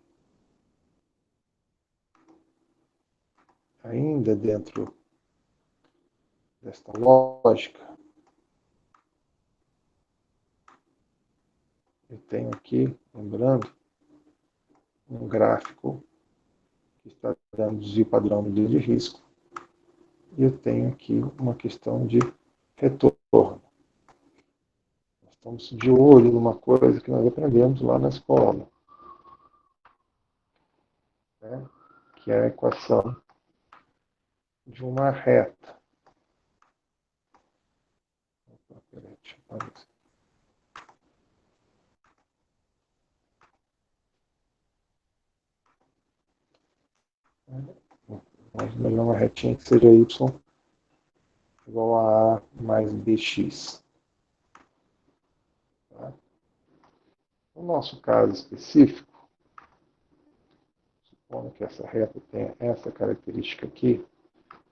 dentro desta lógica, eu tenho aqui, lembrando, um gráfico que está dando desvio padrão de risco, e eu tenho aqui uma questão de retorno. Nós estamos de olho numa coisa que nós aprendemos lá na escola, que é a equação de uma reta. Vamos imaginar uma retinha que seja y igual a A mais bx. Tá? No nosso caso específico, supondo que essa reta tenha essa característica aqui,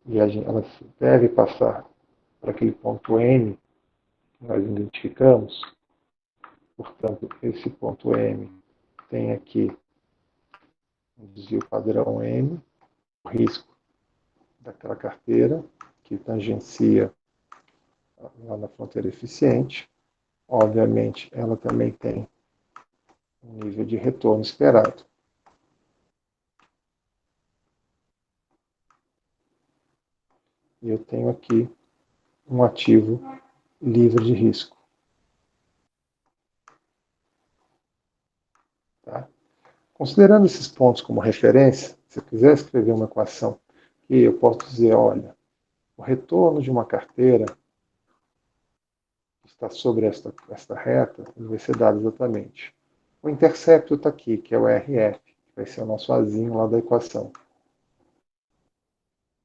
e ela deve passar para aquele ponto N que nós identificamos, portanto, esse ponto M tem aqui um desvio padrão M, o risco daquela carteira, que tangencia lá na fronteira eficiente. Obviamente, ela também tem um nível de retorno esperado. E eu tenho aqui um ativo livre de risco. Tá? Considerando esses pontos como referência, se eu quiser escrever uma equação que eu posso dizer, olha, o retorno de uma carteira que está sobre esta reta vai ser dado exatamente. O intercepto está aqui, que é o RF, que vai ser o nosso Azinho lá da equação.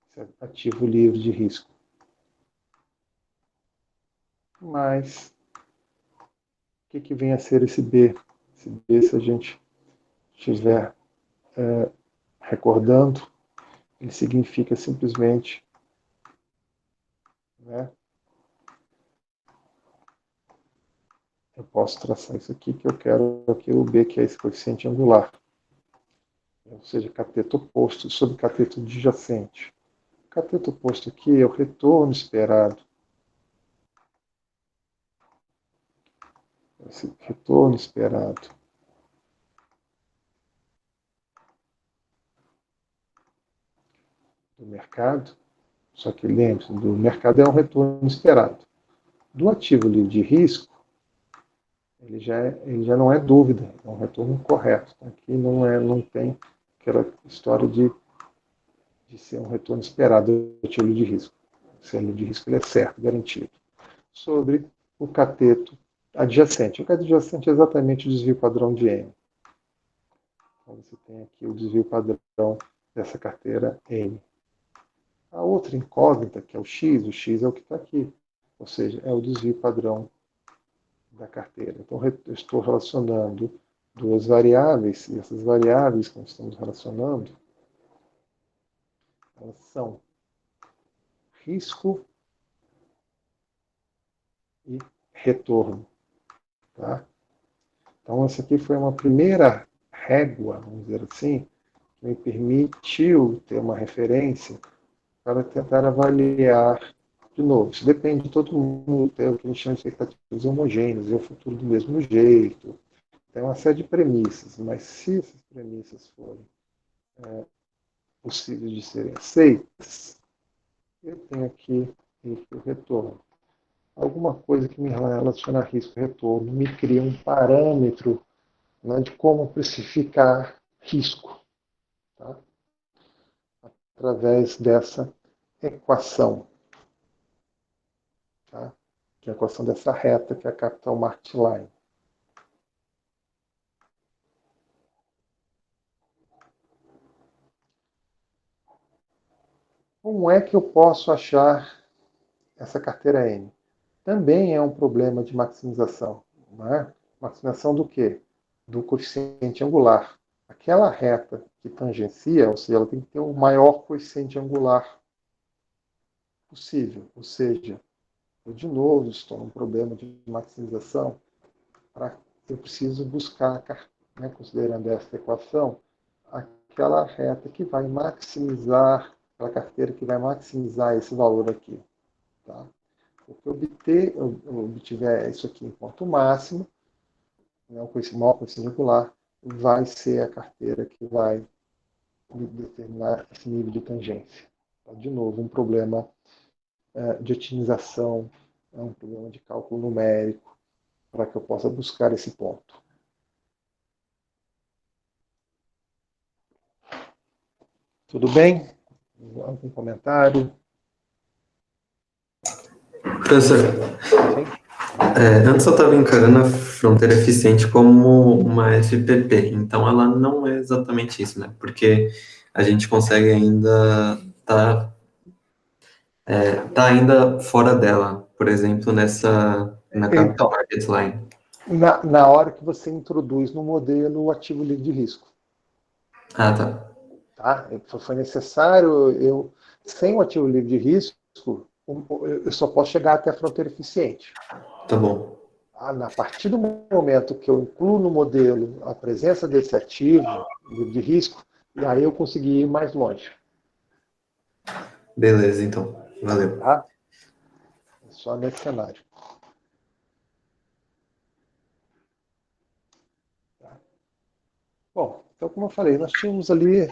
Esse é ativo livre de risco. Mas, o que vem a ser esse B? Esse B, se a gente estiver recordando, ele significa simplesmente, eu posso traçar isso aqui, que eu quero aqui o B, que é esse coeficiente angular. Ou seja, cateto oposto sobre cateto adjacente. O cateto oposto aqui é o retorno esperado. Esse retorno esperado do mercado Só que lembre-se, do mercado é um retorno esperado. Do ativo livre de risco, ele já não é dúvida, é um retorno correto. Aqui não tem aquela história de ser um retorno esperado do ativo livre de risco. O ativo de risco ele é certo, garantido. Sobre o cateto adjacente. O cateto adjacente é exatamente o desvio padrão de N. Então, você tem aqui o desvio padrão dessa carteira N. A outra incógnita, que é o X é o que está aqui. Ou seja, é o desvio padrão da carteira. Então, eu estou relacionando duas variáveis, e essas variáveis que nós estamos relacionando, elas são risco e retorno. Tá? Então, essa aqui foi uma primeira régua, vamos dizer assim, que me permitiu ter uma referência para tentar avaliar de novo. Isso depende de todo mundo ter o que a gente chama de expectativas homogêneas, ver o futuro do mesmo jeito. Tem uma série de premissas, mas se essas premissas forem possíveis de serem aceitas, eu tenho aqui o retorno. Alguma coisa que me relaciona a risco e retorno me cria um parâmetro, né, de como precificar risco, tá? Através dessa equação, tá? Que é a equação dessa reta, que é a Capital Market Line. Como é que eu posso achar essa carteira N? Também é um problema de maximização. Não é? Maximização do quê? Do coeficiente angular. Aquela reta que tangencia, ou seja, ela tem que ter o maior coeficiente angular possível. Ou seja, eu de novo estou num problema de maximização. Eu preciso buscar, né, considerando essa equação, aquela reta que vai maximizar, aquela carteira que vai maximizar esse valor aqui. Tá? Porque eu obtiver isso aqui em ponto máximo, né, o maior coeficiente angular, vai ser a carteira que vai determinar esse nível de tangência. Então, de novo, um problema de otimização, um problema de cálculo numérico, para que eu possa buscar esse ponto. Tudo bem? Algum comentário? Professor, antes eu estava encarando a fronteira eficiente como uma FPP, então ela não é exatamente isso, né? Porque a gente consegue ainda tá ainda fora dela, por exemplo, na Capital Então, Market Line. na hora que você introduz no modelo o ativo livre de risco. Ah, tá. Tá? Foi necessário, sem o ativo livre de risco, eu só posso chegar até a fronteira eficiente. Tá bom. A partir do momento que eu incluo no modelo a presença desse ativo livre de risco, e aí eu consegui ir mais longe. Beleza, então. Valeu. Tá? Só nesse cenário. Tá? Bom, então como eu falei, nós tínhamos ali,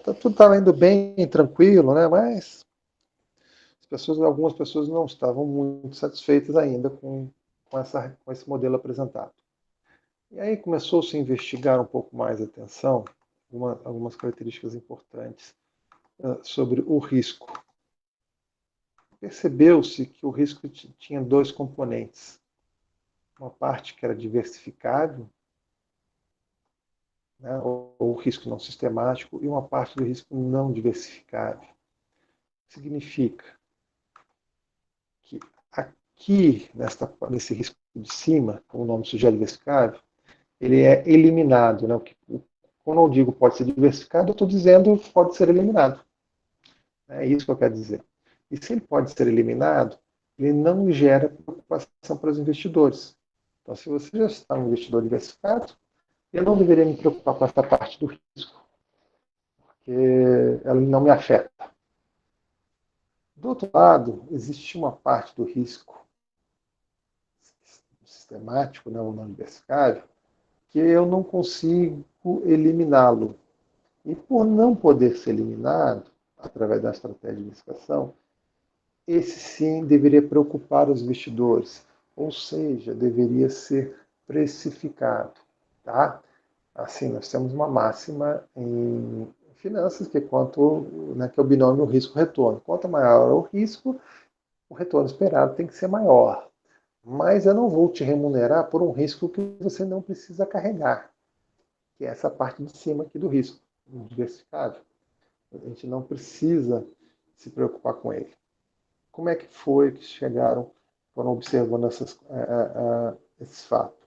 tudo estava indo bem, tranquilo, né? Mas algumas pessoas não estavam muito satisfeitas ainda com esse modelo apresentado. E aí começou-se a investigar um pouco mais a atenção, algumas características importantes sobre o risco. Percebeu-se que o risco tinha dois componentes. Uma parte que era diversificável, né, ou risco não sistemático, e uma parte do risco não diversificável. Significa que aqui, nesse risco de cima, como o nome sugere diversificável, ele é eliminado. Né? Quando eu digo pode ser diversificado, eu estou dizendo que pode ser eliminado. É isso que eu quero dizer. E se ele pode ser eliminado, ele não gera preocupação para os investidores. Então, se você já está um investidor diversificado, eu não deveria me preocupar com essa parte do risco, porque ela não me afeta. Do outro lado, existe uma parte do risco sistemático, não diversificável, que eu não consigo eliminá-lo. E por não poder ser eliminado, através da estratégia de diversificação, esse sim deveria preocupar os investidores, ou seja, deveria ser precificado, tá? Assim, nós temos uma máxima em finanças que é que é o binômio risco-retorno. Quanto maior o risco, o retorno esperado tem que ser maior. Mas eu não vou te remunerar por um risco que você não precisa carregar, que é essa parte de cima aqui do risco, diversificado. A gente não precisa se preocupar com ele. Como é que foi que foram observando esse fato?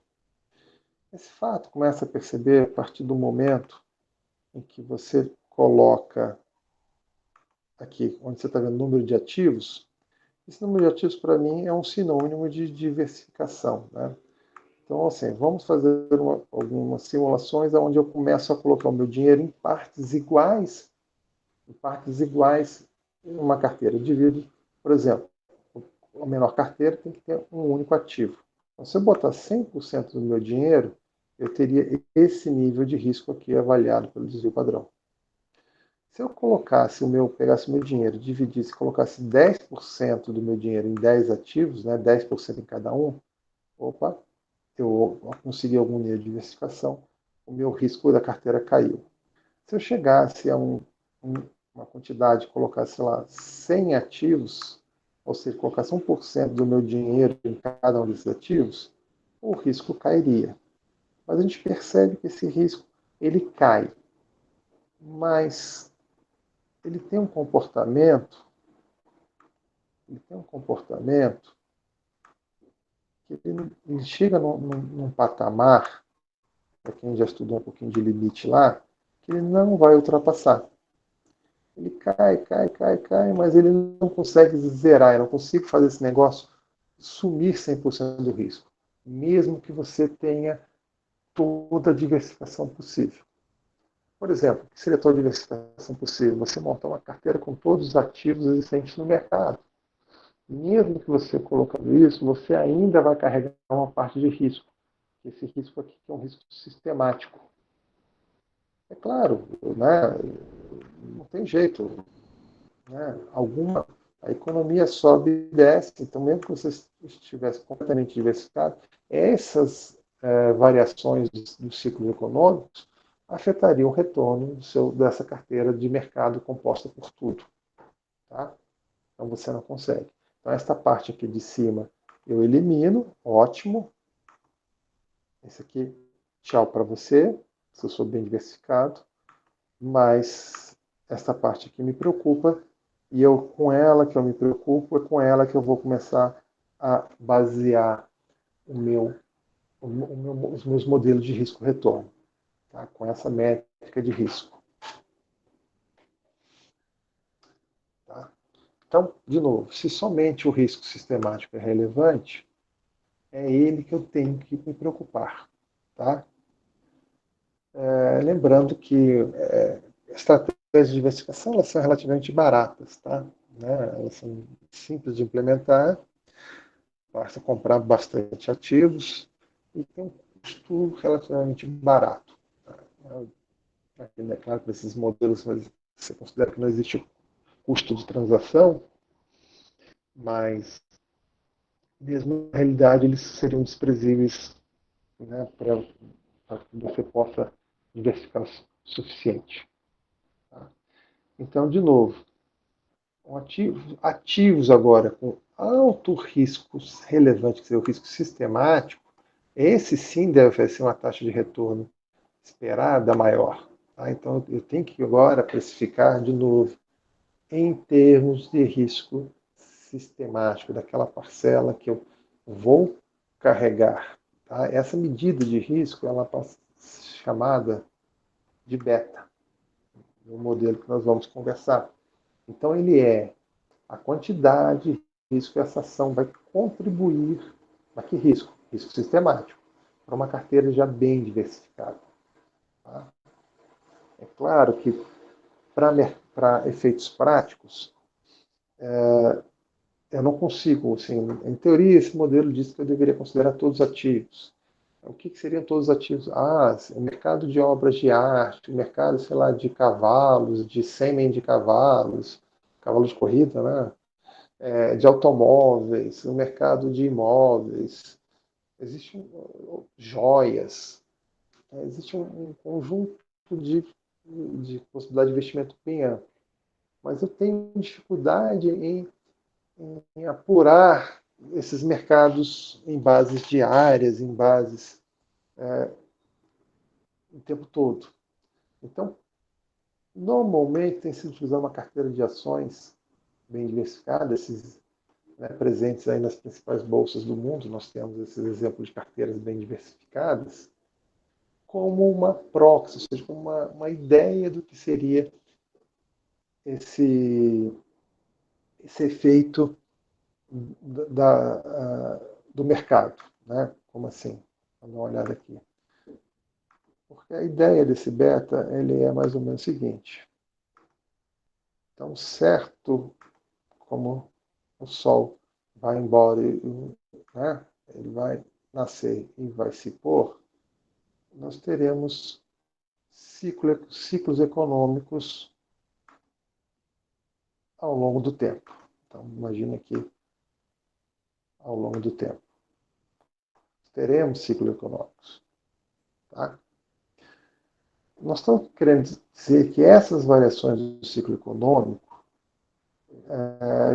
Esse fato começa a perceber a partir do momento em que você coloca aqui, onde você está vendo o número de ativos. Esse número de ativos, para mim, é um sinônimo de diversificação, né? Então, assim, vamos fazer algumas simulações onde eu começo a colocar o meu dinheiro em partes iguais em uma carteira. Eu divido, por exemplo, a menor carteira tem que ter um único ativo. Então, se eu botar 100% do meu dinheiro, eu teria esse nível de risco aqui avaliado pelo desvio padrão. Se eu pegasse o meu dinheiro, dividisse, colocasse 10% do meu dinheiro em 10 ativos, né, 10% em cada um, opa, eu consegui algum nível de diversificação, o meu risco da carteira caiu. Se eu chegasse a uma quantidade, colocasse lá 100 ativos, ou seja, colocasse 1% do meu dinheiro em cada um desses ativos, o risco cairia. Mas a gente percebe que esse risco ele cai, mas ele tem um comportamento, que ele chega num patamar, para quem já estudou um pouquinho de limite lá, que ele não vai ultrapassar. Ele cai, mas ele não consegue zerar, eu não consigo fazer esse negócio sumir 100% do risco, mesmo que você tenha toda a diversificação possível. Por exemplo, o que seria toda a diversificação possível? Você montar uma carteira com todos os ativos existentes no mercado. Mesmo que você colocando isso, você ainda vai carregar uma parte de risco. Esse risco aqui é um risco sistemático. É claro, né, não tem jeito. Né, a economia sobe e desce, então mesmo que você estivesse completamente diversificado, essas variações dos ciclos econômicos afetariam o retorno dessa carteira de mercado composta por tudo. Tá? Então você não consegue. Então esta parte aqui de cima eu elimino, ótimo. Esse aqui, tchau para você, se eu sou bem diversificado, mas esta parte aqui me preocupa, e com ela que eu me preocupo, é com ela que eu vou começar a basear os meus modelos de risco-retorno, tá? Com essa métrica de risco. Tá? Então, de novo, se somente o risco sistemático é relevante, é ele que eu tenho que me preocupar. Tá? Lembrando que estratégias de diversificação elas são relativamente baratas. Tá? Né? Elas são simples de implementar, basta comprar bastante ativos e tem um custo relativamente barato. Tá? É claro que esses modelos você considera que não existe custo de transação, mas mesmo na realidade eles seriam desprezíveis, né, para que você possa diversificar o suficiente. Tá? Então, de novo, ativos agora com alto risco relevante, que é o risco sistemático, esse sim deve oferecer uma taxa de retorno esperada maior. Tá? Então, eu tenho que agora precificar de novo em termos de risco sistemático, daquela parcela que eu vou carregar. Tá? Essa medida de risco ela passa chamada de beta, no modelo que nós vamos conversar. Então, ele é a quantidade de risco que essa ação vai contribuir. Mas que risco? Risco sistemático, para uma carteira já bem diversificada. Tá? É claro que, para efeitos práticos, eu não consigo, assim, em teoria, esse modelo diz que eu deveria considerar todos ativos. O que seriam todos os ativos? O mercado de obras de arte, o mercado, sei lá, de cavalos, de sêmen de cavalos, cavalos de corrida, né? de automóveis, no mercado de imóveis, existem joias, existe um conjunto de possibilidade de investimento bem amplo. Mas eu tenho dificuldade em apurar esses mercados em bases diárias, em bases o tempo todo. Então, normalmente tem sido utilizada uma carteira de ações bem diversificada, esses presentes aí nas principais bolsas do mundo, nós temos esses exemplos de carteiras bem diversificadas, como uma proxy, ou seja, como uma ideia do que seria esse efeito do mercado. Né? Como assim? Vou dar uma olhada aqui. Porque a ideia desse beta ele é mais ou menos o seguinte. Então, certo como o Sol vai embora, né? Ele vai nascer e vai se pôr, nós teremos ciclos econômicos ao longo do tempo. Então, imagina que ao longo do tempo teremos ciclos econômicos. Tá? Nós estamos querendo dizer que essas variações do ciclo econômico,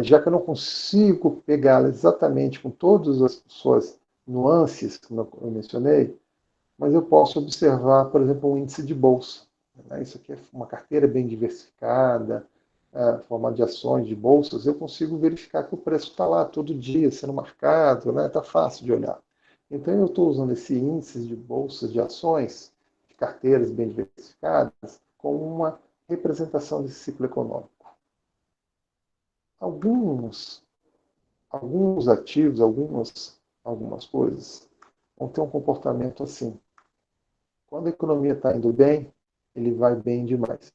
já que eu não consigo pegá-las exatamente com todas as suas nuances, como eu mencionei, mas eu posso observar, por exemplo, um índice de bolsa. Isso aqui é uma carteira bem diversificada, formato de ações, de bolsas, eu consigo verificar que o preço está lá todo dia sendo marcado, está fácil de olhar. Então, eu estou usando esse índice de bolsas de ações, de carteiras bem diversificadas, como uma representação desse ciclo econômico. Alguns ativos, algumas coisas, vão ter um comportamento assim. Quando a economia está indo bem, ele vai bem demais.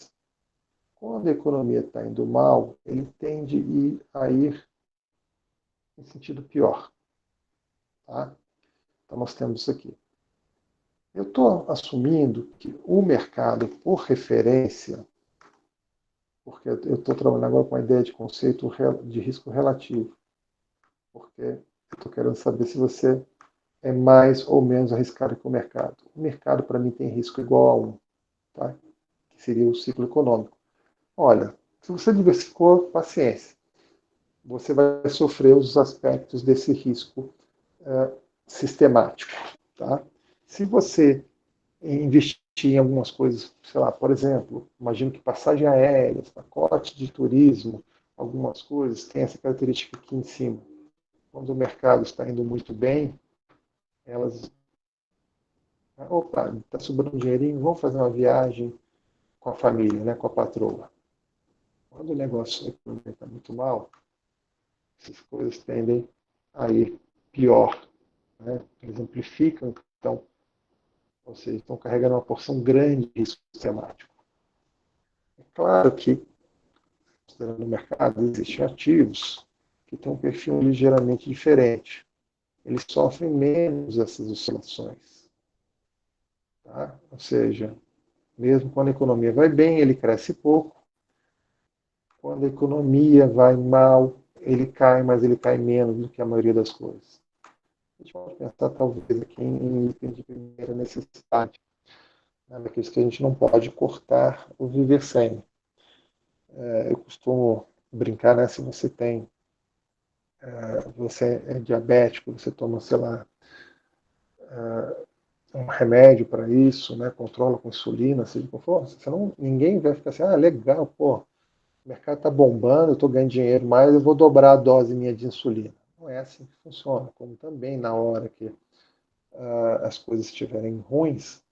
Quando a economia está indo mal, ele tende a ir em sentido pior. Tá? Então, nós temos isso aqui. Eu estou assumindo que o mercado, por referência, porque eu estou trabalhando agora com a ideia de conceito de risco relativo, porque eu estou querendo saber se você é mais ou menos arriscado que o mercado. O mercado, para mim, tem risco igual a 1, tá? Que seria o ciclo econômico. Olha, se você diversificou, paciência. Você vai sofrer os aspectos desse risco sistemático. Tá? Se você investir em algumas coisas, sei lá, por exemplo, imagino que passagem aérea, pacote de turismo, algumas coisas têm essa característica aqui em cima. Quando o mercado está indo muito bem, elas... Opa, está sobrando um dinheirinho, vamos fazer uma viagem com a família, né, com a patroa. Quando o negócio está muito mal, essas coisas tendem a ir pior. Né? Exemplificam, então, ou seja, estão carregando uma porção grande de risco sistemático. É claro que, considerando o mercado, existem ativos que têm um perfil ligeiramente diferente. Eles sofrem menos essas oscilações. Tá? Ou seja, mesmo quando a economia vai bem, ele cresce pouco. Quando a economia vai mal, ele cai, mas ele cai menos do que a maioria das coisas. A gente pode pensar, talvez, aqui em itens de primeira necessidade, daqueles que a gente não pode cortar ou viver sem. Eu costumo brincar, né? Se você você é diabético, você toma, sei lá, um remédio para isso, né? Controla com insulina, seja como for, ninguém vai ficar assim, legal, pô, o mercado está bombando, eu estou ganhando dinheiro mais, eu vou dobrar a dose minha de insulina. Não é assim que funciona. Como também na hora que as coisas estiverem ruins,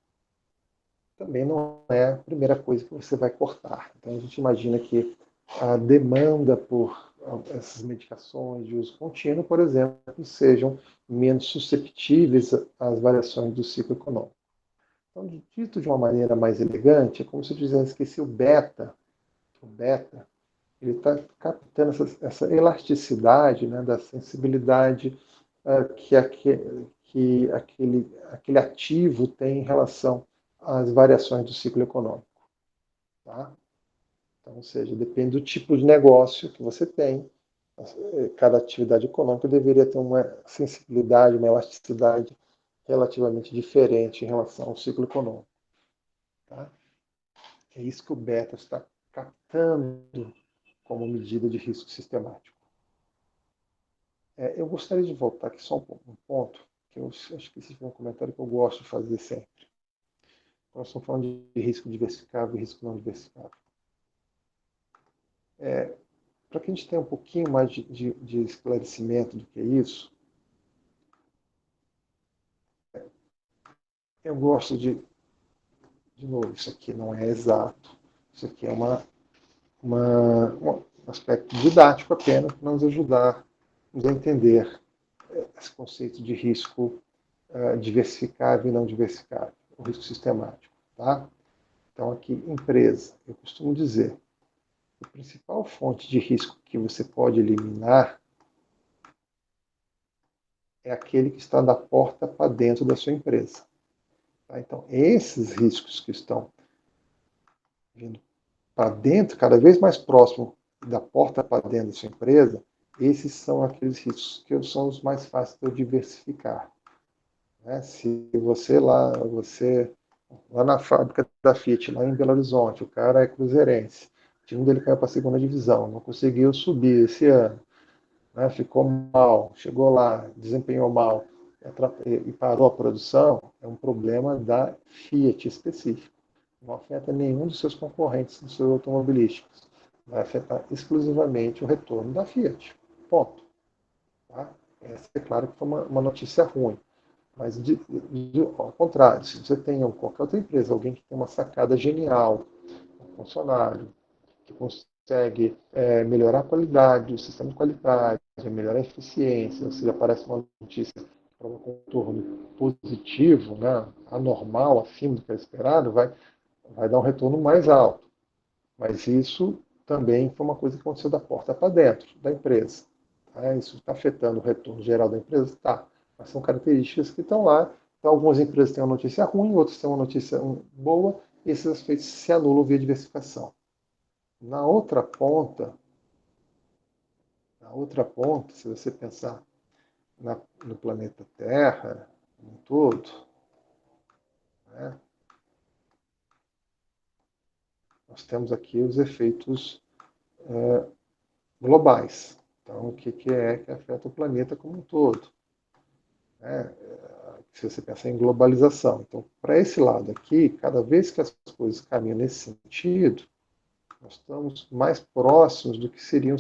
também não é a primeira coisa que você vai cortar. Então a gente imagina que a demanda por essas medicações de uso contínuo, por exemplo, sejam menos susceptíveis às variações do ciclo econômico. Então, dito de uma maneira mais elegante, é como se eu dissesse que o beta ele está captando essa elasticidade, né, da sensibilidade que aquele ativo tem em relação às variações do ciclo econômico. Tá? Então, ou seja, depende do tipo de negócio que você tem, cada atividade econômica deveria ter uma sensibilidade, uma elasticidade relativamente diferente em relação ao ciclo econômico. Tá? É isso que o beta está captando como medida de risco sistemático. Eu gostaria de voltar aqui só um ponto, que eu acho que esse foi um comentário que eu gosto de fazer sempre. Nós estamos falando de risco diversificável e risco não diversificável. Para que a gente tenha um pouquinho mais de esclarecimento do que é isso, eu gosto de novo, isso aqui não é exato, isso aqui é um aspecto didático apenas para nos ajudar a entender esse conceito de risco diversificável e não diversificável, o risco sistemático. Tá? Então, aqui, empresa, eu costumo dizer, a principal fonte de risco que você pode eliminar é aquele que está da porta para dentro da sua empresa. Tá? Então, esses riscos que estão vindo para dentro, cada vez mais próximo da porta para dentro da sua empresa, esses são aqueles riscos que são os mais fáceis de eu diversificar. Né? Se você lá na fábrica da Fiat, lá em Belo Horizonte, o cara é cruzeirense, o time dele caiu para a segunda divisão, não conseguiu subir esse ano, né? Ficou mal, chegou lá, desempenhou mal e parou a produção, é um problema da Fiat específico. Não afeta nenhum dos seus concorrentes dos seus automobilísticos. Vai afetar exclusivamente o retorno da Fiat. Ponto. Tá? Essa é claro que foi uma notícia ruim. Mas, ao contrário, se você tem qualquer outra empresa, alguém que tem uma sacada genial, um funcionário, que consegue melhorar a qualidade, o sistema de qualidade, melhorar a eficiência, ou seja, aparece uma notícia para um contorno positivo, né, anormal, acima do que é esperado, vai dar um retorno mais alto. Mas isso também foi uma coisa que aconteceu da porta para dentro da empresa. Tá? Isso está afetando o retorno geral da empresa? Tá. Mas são características que estão lá. Então, algumas empresas têm uma notícia ruim, outras têm uma notícia boa, e esses aspectos se anulam via diversificação. Na outra ponta, se você pensar no planeta Terra, em todo, né, nós temos aqui os efeitos globais. Então, o que que afeta o planeta como um todo? Né? Se você pensar em globalização. Então, para esse lado aqui, cada vez que as coisas caminham nesse sentido, nós estamos mais próximos do que seriam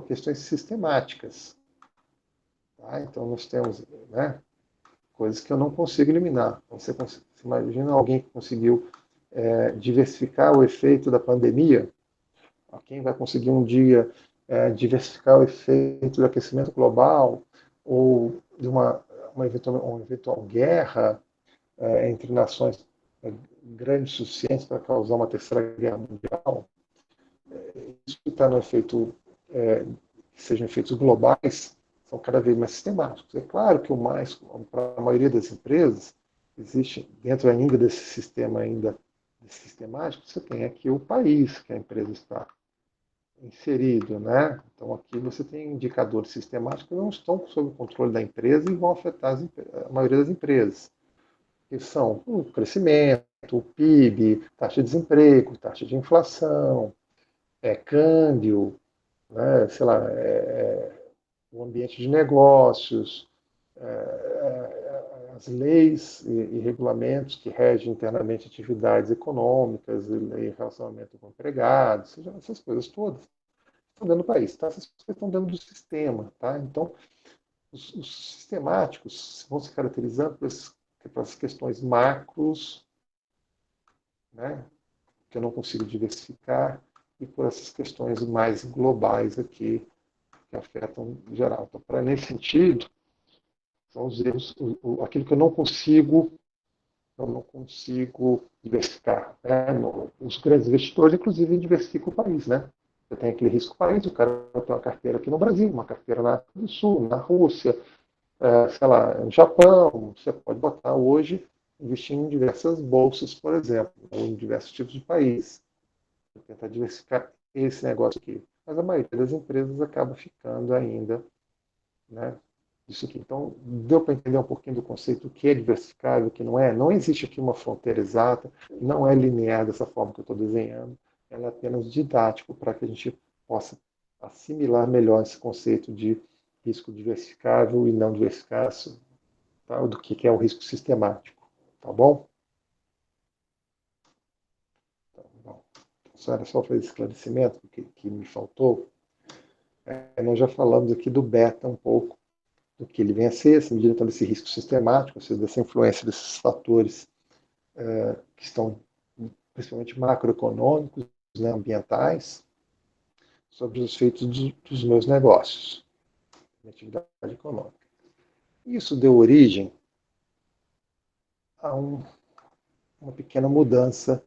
questões sistemáticas. Tá? Então, nós temos, né, coisas que eu não consigo eliminar. Você imagina alguém que conseguiu diversificar o efeito da pandemia? Quem vai conseguir um dia diversificar o efeito do aquecimento global ou de uma eventual guerra entre nações grandes suficientes para causar uma terceira guerra mundial? Isso que está no efeito, que sejam efeitos globais, são cada vez mais sistemáticos. É claro que para a maioria das empresas, existe, dentro ainda desse sistema sistemático, você tem aqui o país que a empresa está inserido, né? Então aqui você tem indicadores sistemáticos que não estão sob o controle da empresa e vão afetar a maioria das empresas, que são o crescimento, o PIB, taxa de desemprego, taxa de inflação, câmbio, né? Sei lá, o ambiente de negócios, as leis e regulamentos que regem internamente atividades econômicas e relacionamento com empregados, seja, essas coisas todas estão dentro do país, tá? Essas coisas estão dentro do sistema. Tá? Então, os sistemáticos vão se caracterizando pelas questões macros, né, que eu não consigo diversificar, e por essas questões mais globais aqui, que afetam em geral. Então, nesse sentido, são os erros, aquilo que eu não consigo diversificar. Né? Os grandes investidores, inclusive, diversificam o país. Né? Você tem aquele risco país, o cara tem uma carteira aqui no Brasil, uma carteira na África do Sul, na Rússia, sei lá, no Japão. Você pode botar hoje, investir em diversas bolsas, por exemplo, ou em diversos tipos de países. Tentar diversificar esse negócio aqui. mas a maioria das empresas acaba ficando ainda, né, isso aqui. Então, deu para entender um pouquinho do conceito, o que é diversificável, o que não é? Não existe aqui uma fronteira exata, não é linear dessa forma que eu estou desenhando, ela é apenas didático para que a gente possa assimilar melhor esse conceito de risco diversificável e não diversificável, tá? Do que é o risco sistemático, tá bom? Então, bom. Era só fazer esse esclarecimento que me faltou. Nós já falamos aqui do beta um pouco, do que ele vem a ser, essa medida então, desse risco sistemático, ou seja, dessa influência desses fatores que estão principalmente macroeconômicos, né, ambientais, sobre os efeitos dos meus negócios, da atividade econômica. Isso deu origem a uma pequena mudança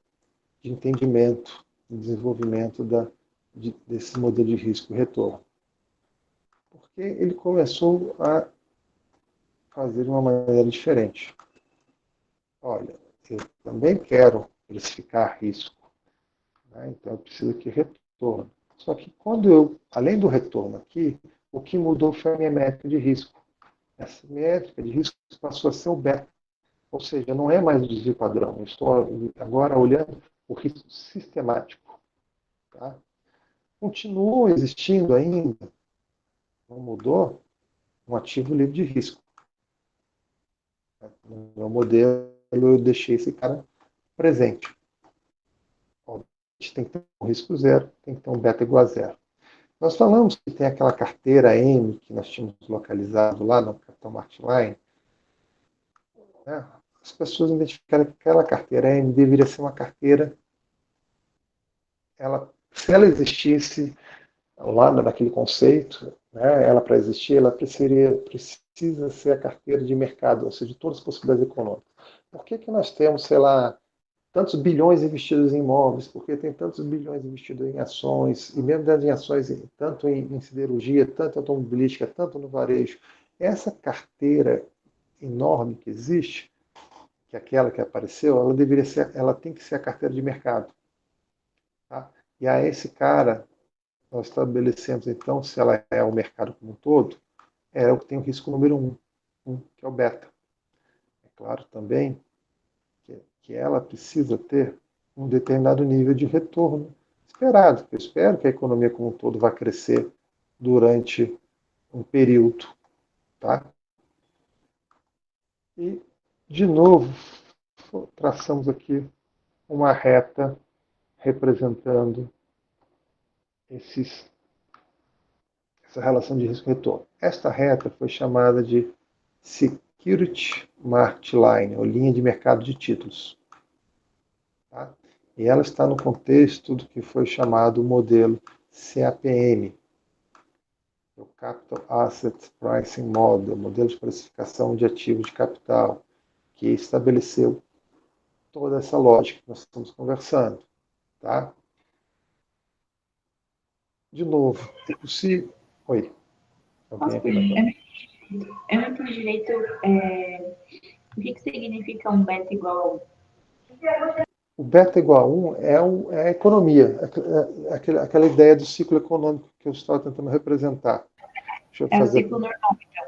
de entendimento, de desenvolvimento desse modelo de risco retorno. Porque ele começou a fazer de uma maneira diferente. Olha, eu também quero precificar risco, né? Então eu preciso que retorno. Só que quando além do retorno aqui, o que mudou foi a minha métrica de risco. Essa métrica de risco passou a ser o beta, ou seja, não é mais o desvio padrão. Eu estou agora olhando o risco sistemático. Tá? Continua existindo ainda, não mudou, um ativo livre de risco. No meu modelo, eu deixei esse cara presente. A gente tem que ter um risco zero, tem que ter um beta igual a zero. Nós falamos que tem aquela carteira M que nós tínhamos localizado lá no Capital Market Line. Né? As pessoas identificaram que aquela carteira M deveria ser uma carteira, se ela existisse lá naquele conceito, né, ela para existir, ela precisa ser a carteira de mercado, ou seja, de todas as possibilidades econômicas. Por que nós temos, sei lá, tantos bilhões investidos em imóveis? Por que tem tantos bilhões investidos em ações, e mesmo dentro de ações, tanto em siderurgia, tanto em automobilística, tanto no varejo? Essa carteira enorme que existe, que é aquela que apareceu, ela tem que ser a carteira de mercado. Tá? E a esse cara, nós estabelecemos, então, se ela é o mercado como um todo, é o que tem o risco número que é o beta. É claro também que ela precisa ter um determinado nível de retorno esperado. Eu espero que a economia como um todo vá crescer durante um período. Tá? E, de novo, traçamos aqui uma reta representando essa relação de risco-retorno. Esta reta foi chamada de Security Market Line, ou linha de mercado de títulos. Tá? E ela está no contexto do que foi chamado o modelo CAPM, o Capital Asset Pricing Model, modelo de precificação de ativos de capital, que estabeleceu toda essa lógica que nós estamos conversando. Tá? De novo, é possível... Oi. Eu não entendi direito o que significa um beta igual a 1. O beta igual a 1 é a economia, aquela ideia do ciclo econômico que eu estava tentando representar. O ciclo normal, então.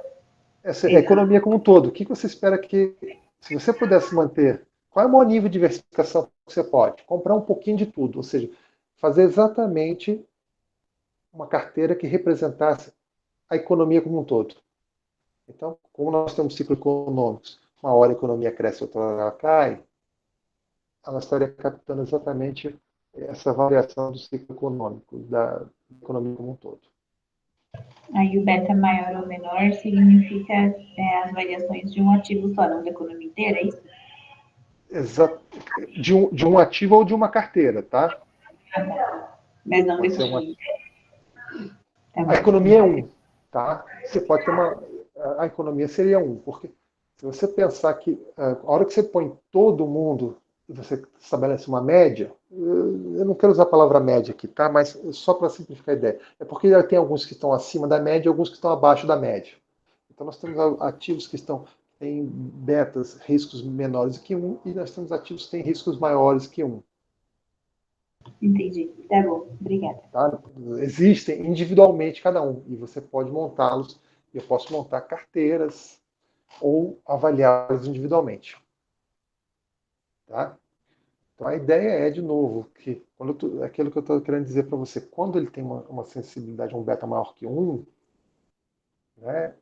Essa é a economia como um todo. O que você espera que, se você pudesse manter, qual é o maior nível de diversificação que você pode? Comprar um pouquinho de tudo, ou seja, fazer exatamente uma carteira que representasse a economia como um todo. Então, como nós temos ciclos econômicos, uma hora a economia cresce, outra hora ela cai, ela estaria captando exatamente essa variação do ciclo econômico, da economia como um todo. Aí o beta maior ou menor significa as variações de um ativo só, não da economia inteira, é isso? Exato. De um ativo ou de uma carteira, tá? Mas não da economia inteira. A economia é um, tá? Você pode ter a economia seria um, porque se você pensar que a hora que você põe todo mundo e você estabelece uma média, eu não quero usar a palavra média aqui, tá? Mas só para simplificar a ideia. É porque tem alguns que estão acima da média e alguns que estão abaixo da média. Então nós temos ativos que têm betas, riscos menores que um, e nós temos ativos que têm riscos maiores que um. Entendi. Tá bom, obrigada. Tá? Existem individualmente cada um, e você pode montá-los, e eu posso montar carteiras ou avaliá-los individualmente. Tá? Então a ideia é, de novo, que aquilo que eu estou querendo dizer para você, quando ele tem uma sensibilidade, um beta maior que 1, né,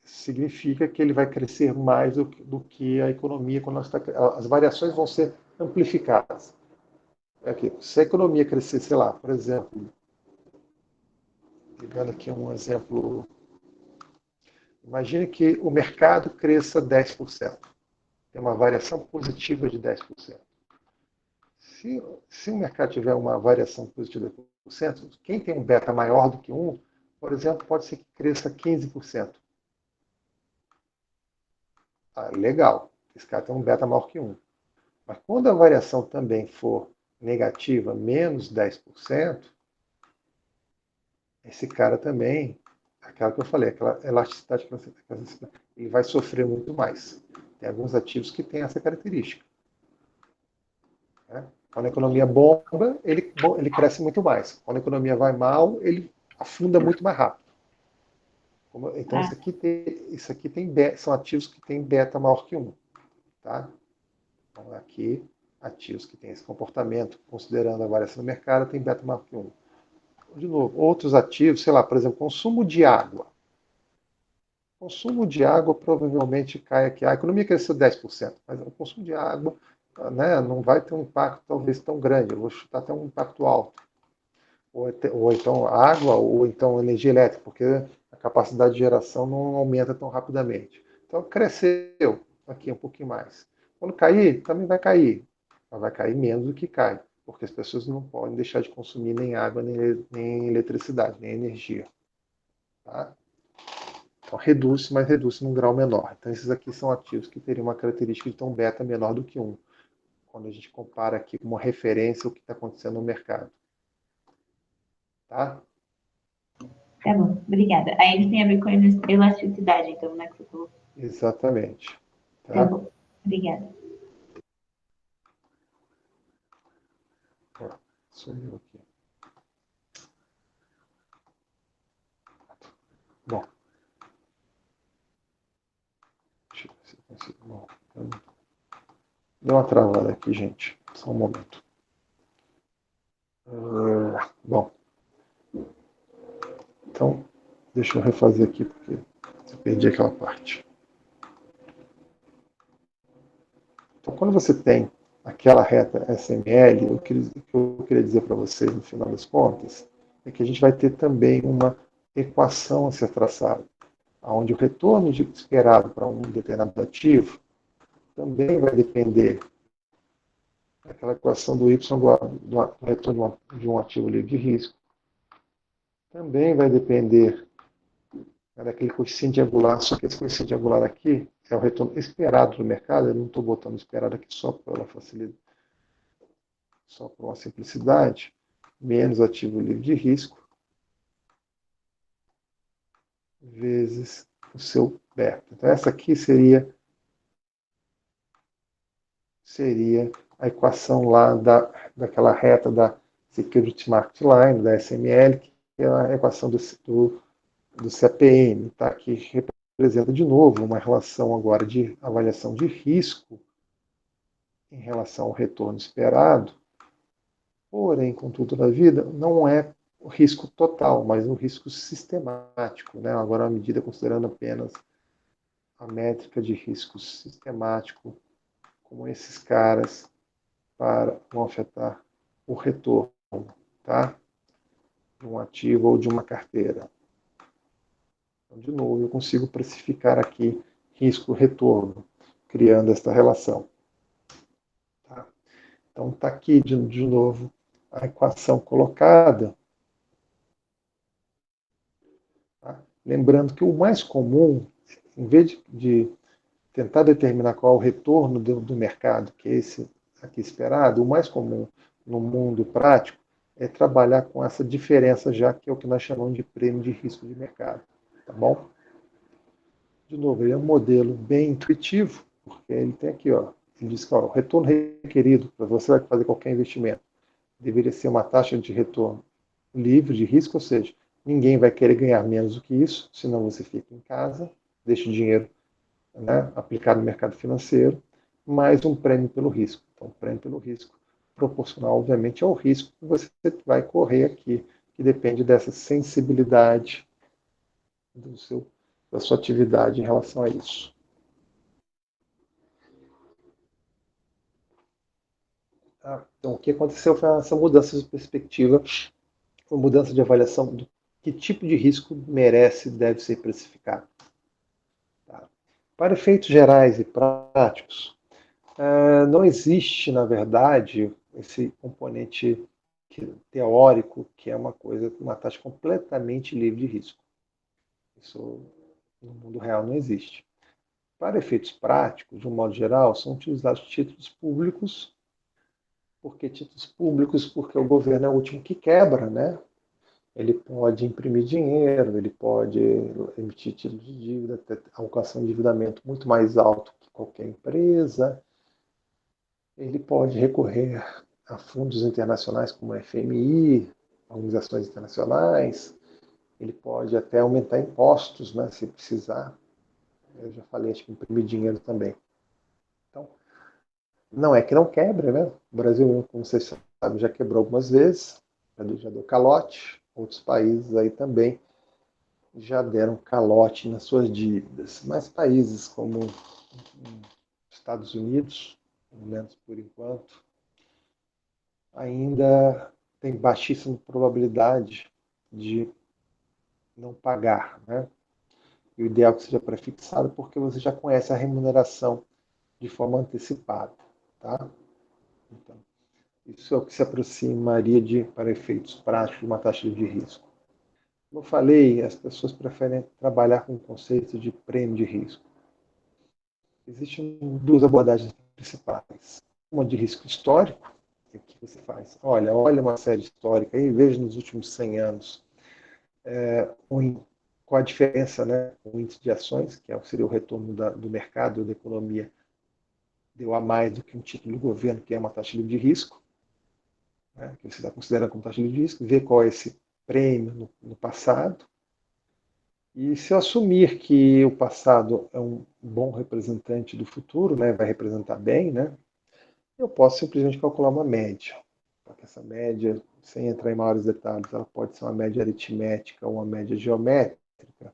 significa que ele vai crescer mais do que a economia, quando as variações vão ser amplificadas. Aqui, se a economia crescer, sei lá, por exemplo, pegando aqui um exemplo, imagine que o mercado cresça 10%, tem uma variação positiva de 10%. Se o mercado tiver uma variação positiva de 10%, quem tem um beta maior do que 1, por exemplo, pode ser que cresça 15%. Ah, legal, esse cara tem um beta maior que 1. Mas quando a variação também for negativa, menos 10%, esse cara também, aquela que eu falei, aquela elasticidade, ele vai sofrer muito mais. Tem alguns ativos que têm essa característica. Né? Quando a economia bomba, ele cresce muito mais. Quando a economia vai mal, ele afunda muito mais rápido. Então, isso aqui são ativos que têm beta maior que 1. Tá? Então, aqui, ativos que têm esse comportamento, considerando a variação do mercado, tem beta maior que 1. De novo, outros ativos, sei lá, por exemplo, consumo de água. Consumo de água provavelmente cai aqui. A economia cresceu 10%, mas o consumo de água, né, não vai ter um impacto talvez tão grande. Eu vou chutar até um impacto alto. Ou então água, ou então energia elétrica, porque a capacidade de geração não aumenta tão rapidamente. Então cresceu aqui um pouquinho mais. Quando cair, também vai cair. Mas vai cair menos do que cai, porque as pessoas não podem deixar de consumir nem água, nem eletricidade, nem energia. Tá? Então reduz, mas reduz num grau menor. Então esses aqui são ativos que teriam uma característica de ter um beta menor do que 1, quando a gente compara aqui como referência o que está acontecendo no mercado. Tá? Tá bom, obrigada. Aí eles têm a ver com elasticidade, então, né, que você falou. Exatamente. Tá Tá? bom, obrigada. Ó, sumiu aqui. Bom, deixa eu ver se eu consigo. Bom, deu uma travada aqui, gente. Só um momento. Bom, então, deixa eu refazer aqui, porque eu perdi aquela parte. Então, quando você tem aquela reta SML, o que eu queria dizer para vocês, no final das contas, é que a gente vai ter também uma equação a ser traçada, onde o retorno esperado para um determinado ativo também vai depender daquela equação do Y do retorno de um ativo livre de risco. Também vai depender daquele coeficiente angular, só que esse coeficiente angular aqui é o retorno esperado do mercado, eu não estou botando esperado aqui só pela facilidade, só por uma simplicidade, menos ativo livre de risco, vezes o seu beta. Então essa aqui seria a equação lá daquela reta da Security Market Line, da SML, que é a equação do CAPM, tá? Que representa de novo uma relação agora de avaliação de risco em relação ao retorno esperado, porém, contudo na vida, não é o risco total, mas o risco sistemático, né? Agora uma medida considerando apenas a métrica de risco sistemático, como esses caras vão afetar o retorno, tá? De um ativo ou de uma carteira. Então, de novo, eu consigo precificar aqui risco-retorno, criando esta relação. Tá? Então, está aqui de novo a equação colocada. Tá? Lembrando que o mais comum, em vez de tentar determinar qual é o retorno do mercado, que é esse aqui esperado, o mais comum no mundo prático é trabalhar com essa diferença, já que é o que nós chamamos de prêmio de risco de mercado. Tá bom? De novo, ele é um modelo bem intuitivo, porque ele tem aqui, ó, ele diz que ó, o retorno requerido para você vai fazer qualquer investimento deveria ser uma taxa de retorno livre de risco, ou seja, ninguém vai querer ganhar menos do que isso, senão você fica em casa, deixa o dinheiro, né, aplicado no mercado financeiro, mais um prêmio pelo risco. Então, prêmio pelo risco proporcional, obviamente, ao risco que você vai correr aqui, que depende dessa sensibilidade da sua atividade em relação a isso. Então, o que aconteceu foi essa mudança de perspectiva, uma mudança de avaliação do que tipo de risco merece e deve ser precificado. Tá? Para efeitos gerais e práticos, não existe, na verdade, esse componente teórico, que é uma taxa completamente livre de risco. Isso no mundo real não existe. Para efeitos práticos, de um modo geral, são utilizados títulos públicos. Por que títulos públicos? Porque o governo é o último que quebra, né? Ele pode imprimir dinheiro, ele pode emitir títulos de dívida, até alcançar um endividamento muito mais alto que qualquer empresa. Ele pode recorrer a fundos internacionais como a FMI, organizações internacionais. Ele pode até aumentar impostos, né, se precisar. Eu já falei, acho que imprimir dinheiro também. Então, não é que não quebre, né? O Brasil, como vocês sabem, já quebrou algumas vezes, já deu calote. Outros países aí também já deram calote nas suas dívidas. Mas países como Estados Unidos, pelo menos por enquanto, ainda tem baixíssima probabilidade de não pagar, né? E o ideal é que seja prefixado porque você já conhece a remuneração de forma antecipada, tá? Então, isso é o que se aproximaria para efeitos práticos, de uma taxa de risco. Como eu falei, as pessoas preferem trabalhar com o conceito de prêmio de risco. Existem duas abordagens principais. Uma de risco histórico, que é o que você faz? Olha uma série histórica e veja nos últimos 100 anos qual a diferença, né? O índice de ações, que seria o retorno do mercado, da economia, deu a mais do que um título do governo, que é uma taxa livre de risco, né? Que você está considerando como taxa livre de risco, ver qual é esse prêmio no passado. E se eu assumir que o passado é um bom representante do futuro, né, vai representar bem, né, eu posso simplesmente calcular uma média. Porque essa média, sem entrar em maiores detalhes, ela pode ser uma média aritmética ou uma média geométrica.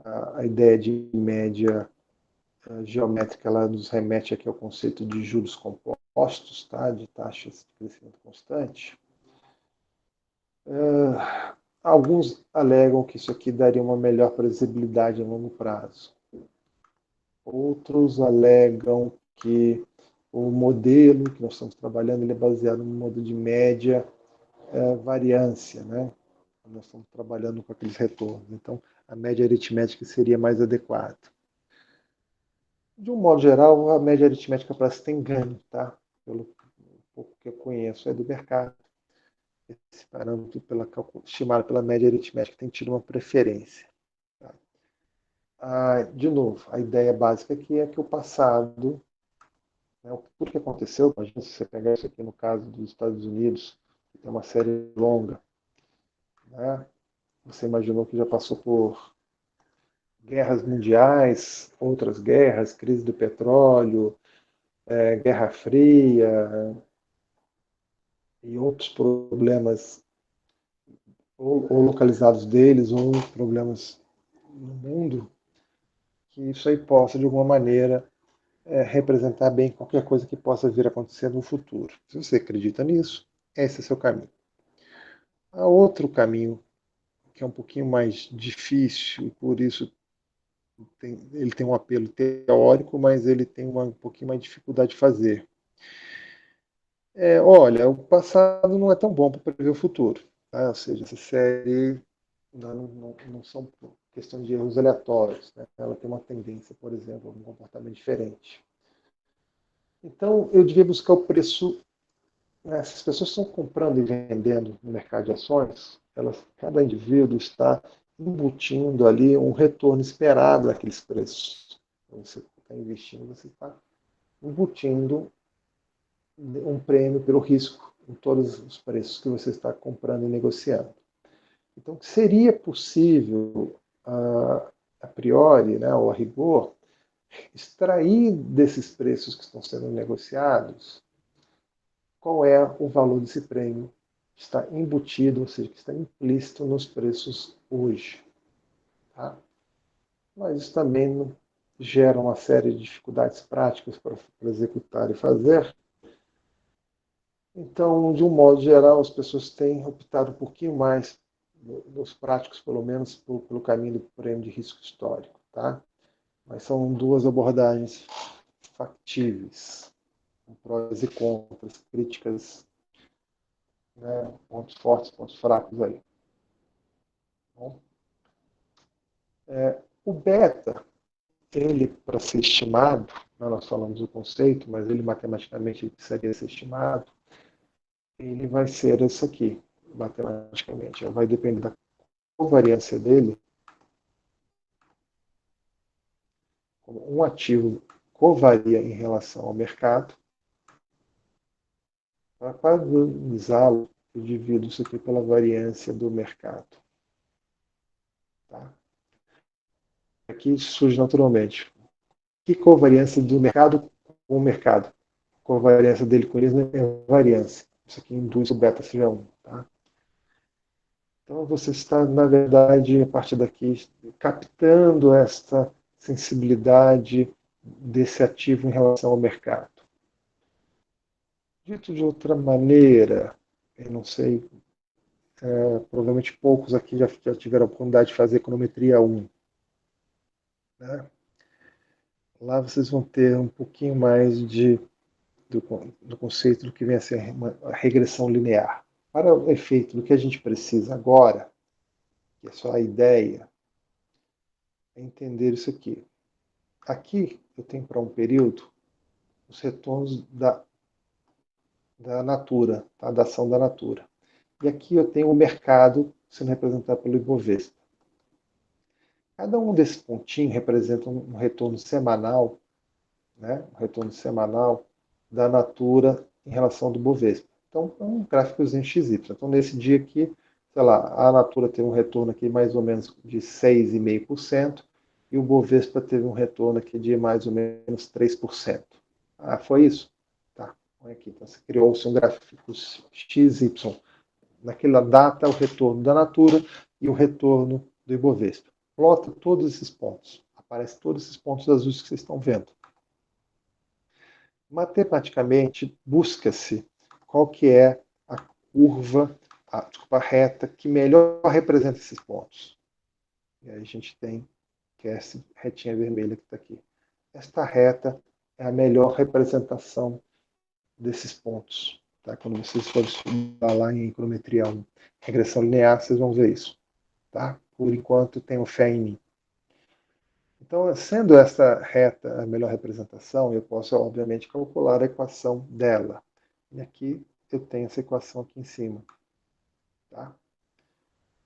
A ideia de média geométrica ela nos remete aqui ao conceito de juros compostos, tá, de taxas de crescimento constante. Alguns alegam que isso aqui daria uma melhor previsibilidade a longo prazo. Outros alegam que o modelo que nós estamos trabalhando ele é baseado no modelo de média variância, né? Nós estamos trabalhando com aqueles retornos. Então, a média aritmética seria mais adequada. De um modo geral, a média aritmética parece que tem ganho, tá? Pelo pouco que eu conheço do mercado. Esse parâmetro, estimado pela média aritmética, tem tido uma preferência. Tá? De novo, a ideia básica aqui é que o passado, né, tudo que aconteceu, imagina se você pegar isso aqui no caso dos Estados Unidos, que tem uma série longa, né? Você imaginou que já passou por guerras mundiais, outras guerras, crise do petróleo, Guerra Fria e outros problemas ou localizados deles ou problemas no mundo, que isso aí possa, de alguma maneira, representar bem qualquer coisa que possa vir a acontecer no futuro. Se você acredita nisso, esse é seu caminho. Há outro caminho que é um pouquinho mais difícil e por isso ele tem um apelo teórico, mas ele tem um pouquinho mais de dificuldade de fazer. Olha, o passado não é tão bom para prever o futuro. Tá? Ou seja, essa série não são questões de erros aleatórios. Né? Ela tem uma tendência, por exemplo, a um comportamento diferente. Então, eu devia buscar o preço. Né? Se as pessoas estão comprando e vendendo no mercado de ações, cada indivíduo está embutindo ali um retorno esperado naqueles preços. Quando você está investindo, você está embutindo um prêmio pelo risco com todos os preços que você está comprando e negociando. Então, seria possível, a priori, né, ou a rigor, extrair desses preços que estão sendo negociados qual é o valor desse prêmio que está embutido, ou seja, que está implícito nos preços hoje. Tá? Mas isso também gera uma série de dificuldades práticas para executar e fazer. Então, de um modo geral, as pessoas têm optado um pouquinho mais, nos práticos pelo menos, pelo caminho do prêmio de risco histórico. Tá? Mas são duas abordagens factíveis, com prós e contras, críticas, né, pontos fortes, pontos fracos aí. Bom, o beta, ele, para ser estimado, né, nós falamos do conceito, mas ele matematicamente precisaria ser estimado, ele vai ser isso aqui, matematicamente. Vai depender da covariância dele. Um ativo covaria em relação ao mercado. Para padronizá-lo, eu divido isso aqui pela variância do mercado. Tá? Aqui surge naturalmente. Que covariância do mercado com o mercado? Covariância dele com eles não é variância. Isso aqui induz o beta seja 1. Tá? Então você está, na verdade, a partir daqui, captando esta sensibilidade desse ativo em relação ao mercado. Dito de outra maneira, eu não sei, provavelmente poucos aqui já tiveram a oportunidade de fazer econometria 1. Né? Lá vocês vão ter um pouquinho mais do conceito do que vem a ser uma regressão linear. Para o efeito do que a gente precisa agora, que é só a ideia, é entender isso aqui. Aqui eu tenho para um período os retornos da natura, tá? Da ação da natura. E aqui eu tenho o mercado sendo representado pelo Ibovespa. Cada um desses pontinhos representa um retorno semanal, né? Um retorno semanal da natura em relação do Ibovespa. Então, é um gráficozinho XY. Então, nesse dia aqui, sei lá, a natura teve um retorno aqui mais ou menos de 6,5%, e o Bovespa teve um retorno aqui de mais ou menos 3%. Ah, foi isso? Tá, olha aqui. Então, criou-se um gráfico XY. Naquela data, o retorno da natura e o retorno do Ibovespa. Plota todos esses pontos. Aparecem todos esses pontos azuis que vocês estão vendo. Matematicamente, busca-se qual que é a curva, a reta que melhor representa esses pontos. E aí a gente tem que é essa retinha vermelha que está aqui. Esta reta é a melhor representação desses pontos. Tá? Quando vocês forem estudar lá em econometria 1, regressão linear, vocês vão ver isso. Tá? Por enquanto, tenho fé em mim. Então, sendo essa reta a melhor representação, eu posso, obviamente, calcular a equação dela. E aqui eu tenho essa equação aqui em cima. Tá?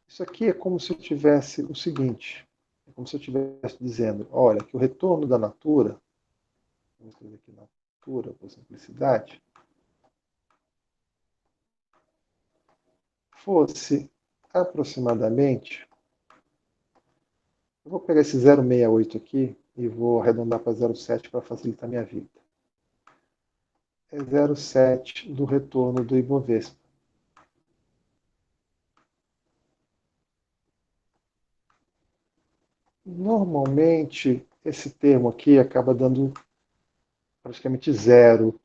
Isso aqui é como se eu tivesse o seguinte, é como se eu estivesse dizendo, olha, que o retorno da natura, vamos escrever aqui natura, por simplicidade, fosse aproximadamente, eu vou pegar esse 0,68 aqui e vou arredondar para 0,7 para facilitar a minha vida. É 0,7 do retorno do Ibovespa. Normalmente, esse termo aqui acaba dando praticamente zero,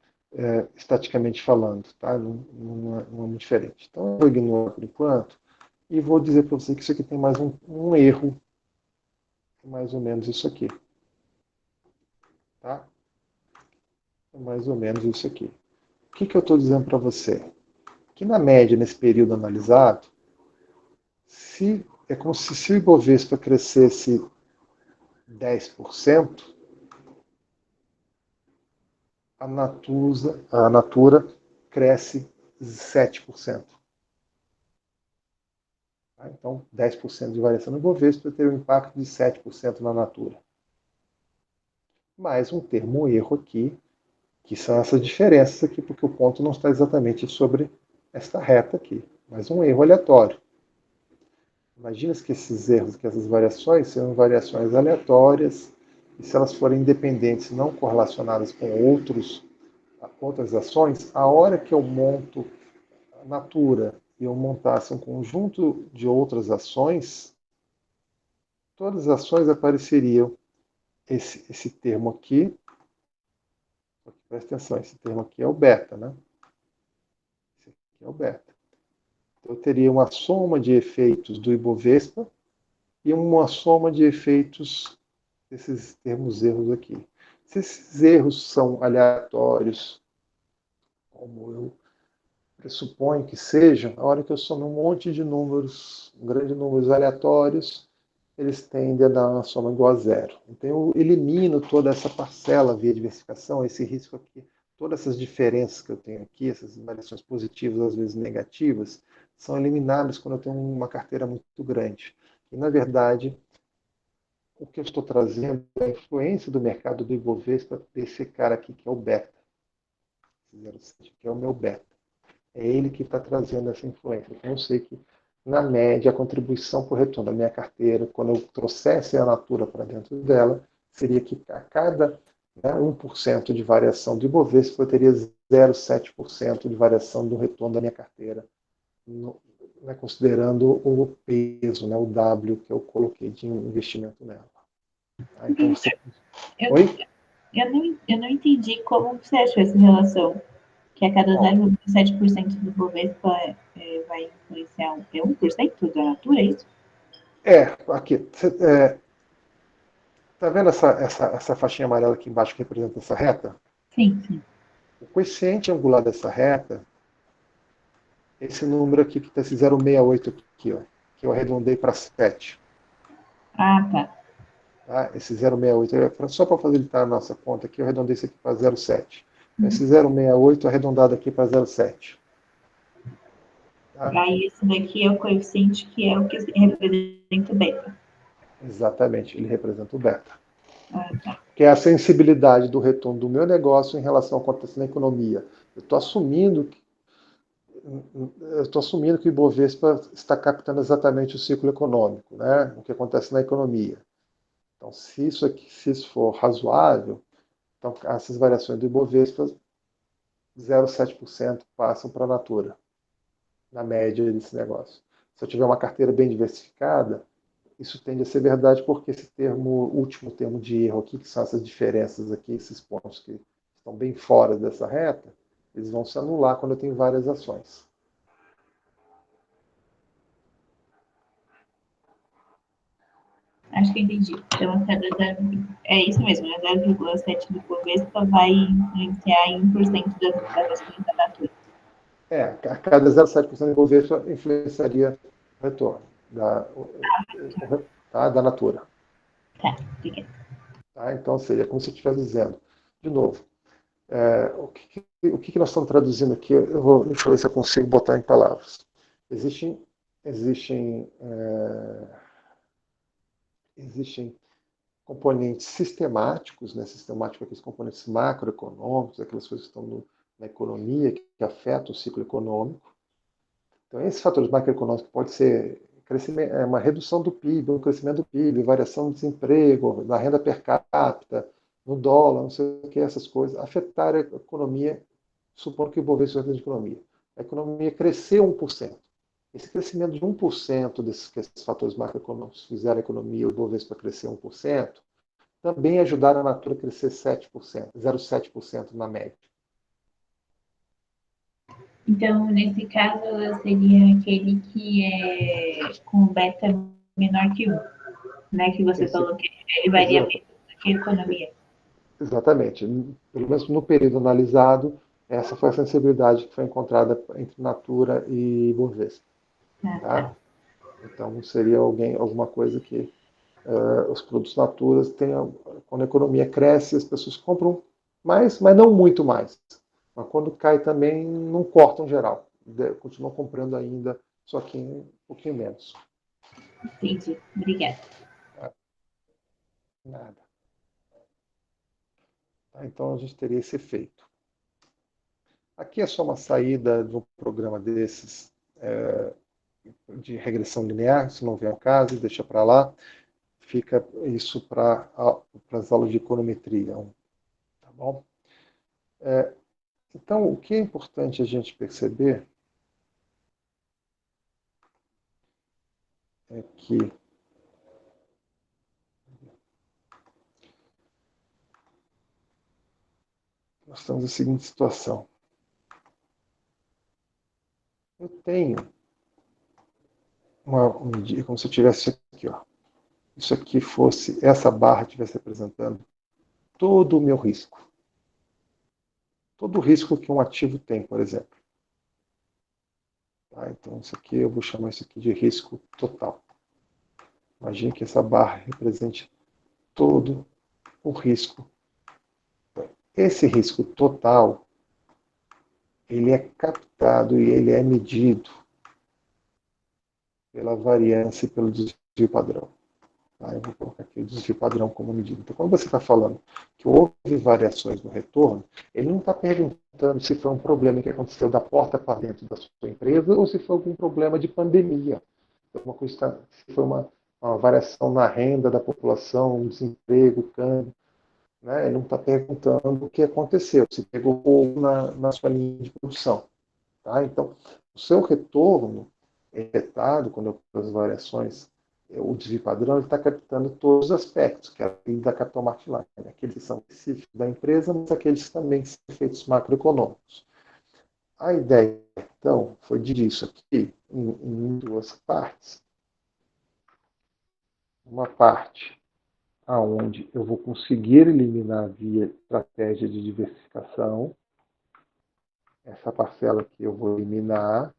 estaticamente falando, tá? Não é muito diferente. Então, eu vou ignorar por enquanto e vou dizer para você que isso aqui tem mais um erro, mais ou menos isso aqui. Tá? É mais ou menos isso aqui. O que eu estou dizendo para você? Que na média, nesse período analisado, é como se o Ibovespa crescesse 10%, a Natura cresce 7%. Tá? Então, 10% de variação no Ibovespa teria um impacto de 7% na Natura. Mais um termo erro aqui, que são essas diferenças aqui, porque o ponto não está exatamente sobre esta reta aqui, mas um erro aleatório. Imagina que esses erros, que essas variações são variações aleatórias, e se elas forem independentes, não correlacionadas com outras ações, a hora que eu monto a Natura e eu montasse um conjunto de outras ações, todas as ações apareceriam esse termo aqui, presta atenção, esse termo aqui é o beta, né? Esse aqui é o beta. Então, eu teria uma soma de efeitos do Ibovespa e uma soma de efeitos desses termos erros aqui. Se esses erros são aleatórios, como eu pressuponho que sejam, a hora que eu somo um monte de números, um grande números aleatórios, eles tendem a dar uma soma igual a zero. Então eu elimino toda essa parcela via diversificação, esse risco aqui, todas essas diferenças que eu tenho aqui, essas variações positivas, às vezes negativas, são eliminadas quando eu tenho uma carteira muito grande. E, na verdade, o que eu estou trazendo é a influência do mercado do Ibovespa desse cara aqui, que é o beta, que é o meu beta. É ele que está trazendo essa influência. Então, eu sei que, na média, a contribuição por retorno da minha carteira, quando eu trouxesse a Natura para dentro dela, seria que a cada 1% de variação do Ibovespa, eu teria 0,7% de variação do retorno da minha carteira, considerando o peso, o W que eu coloquei de investimento nela. Tá? Então, você... Eu, Oi? eu não entendi como você achou essa relação. Que a cada 0,7% do Bovespa vai influenciar 1% da Natura, é isso? Aqui. Tá vendo essa faixinha amarela aqui embaixo que representa essa reta? Sim, sim. O coeficiente angular dessa reta, esse número aqui que está esse 0,68 aqui, ó, que eu arredondei para 7. Ah, tá. Tá? Esse 0,68, só para facilitar a nossa conta aqui, eu arredondei isso aqui para 0,7. Então, esse 0,68 arredondado aqui para 0,7. Tá? Aí esse daqui é o coeficiente que é o que representa o beta. Exatamente, ele representa o beta. Ah, tá. Que é a sensibilidade do retorno do meu negócio em relação ao que acontece na economia. Eu estou assumindo que o Ibovespa está captando exatamente o ciclo econômico, né? O que acontece na economia. Então, se isso for razoável, então essas variações do Ibovespa, 0,7% passam para a Natura, na média desse negócio. Se eu tiver uma carteira bem diversificada, isso tende a ser verdade porque esse último termo de erro aqui, que são essas diferenças aqui, esses pontos que estão bem fora dessa reta, eles vão se anular quando eu tenho várias ações. Acho que entendi. Então, a cada é isso mesmo, né? 0,7 do Bovespa vai influenciar em 1% das ações da Natura. A cada 0,7% do Ibovespa influenciaria o retorno da Natura. Tá, obrigada. Tá? Então, seria como se eu estivesse dizendo, de novo, o que nós estamos traduzindo aqui? Deixa eu ver se eu consigo botar em palavras. Existem, existem, é, existem componentes sistemáticos, né? Sistemático, aqueles componentes macroeconômicos, aquelas coisas que estão na economia, que afetam o ciclo econômico. Então, esses fatores macroeconômicos pode ser uma redução do PIB, um crescimento do PIB, variação do desemprego, da renda per capita, no dólar, não sei o que, essas coisas, afetar a economia, supondo que o Ibovespa seja de economia. A economia cresceu 1%. Esse crescimento de 1% que esses fatores macroeconômicos fizeram a economia, o Ibovespa crescer 1%, também ajudaram a Natura a crescer 7%, 0,7% na média. Então, nesse caso, seria aquele que é com beta menor que 1, né? Que você falou que ele varia menos do que a economia. Exatamente. Pelo menos no período analisado, essa foi a sensibilidade que foi encontrada entre Natura e Bovespa. Ah, Tá? tá. Então, seria alguma coisa que os produtos Natura têm, quando a economia cresce, as pessoas compram mais, mas não muito mais. Mas quando cai também, não cortam geral. Continuam comprando ainda, só que um pouquinho menos. Entendi. Obrigada. Tá? Nada. Tá? Então, a gente teria esse efeito. Aqui é só uma saída de um programa desses de regressão linear, se não vem ao caso, deixa para lá. Fica isso para as aulas de econometria, tá bom? Então, o que é importante a gente perceber é que nós estamos na seguinte situação. Eu tenho uma medida, como se eu tivesse aqui, ó. Isso aqui fosse, essa barra estivesse representando todo o meu risco. Todo o risco que um ativo tem, por exemplo. Tá? Então, isso aqui, eu vou chamar isso aqui de risco total. Imagine que essa barra represente todo o risco. Esse risco total, ele é captado e ele é medido pela variância e pelo desvio padrão. Tá? Eu vou colocar aqui o desvio padrão como medida. Então, quando você está falando que houve variações no retorno, ele não está perguntando se foi um problema que aconteceu da porta para dentro da sua empresa ou se foi algum problema de pandemia. Se foi uma variação na renda da população, desemprego, câmbio. Né? Ele não está perguntando o que aconteceu, se pegou fogo na sua linha de produção. Tá? Então, o seu retorno é afetado quando eu faço as variações, o desvio padrão ele está captando todos os aspectos, que é a lei da Capital Market Line, né? Aqueles que são específicos da empresa, mas aqueles também que são efeitos macroeconômicos. A ideia, então, foi dividir isso aqui em duas partes. Uma parte aonde eu vou conseguir eliminar via estratégia de diversificação. Essa parcela aqui eu vou eliminar.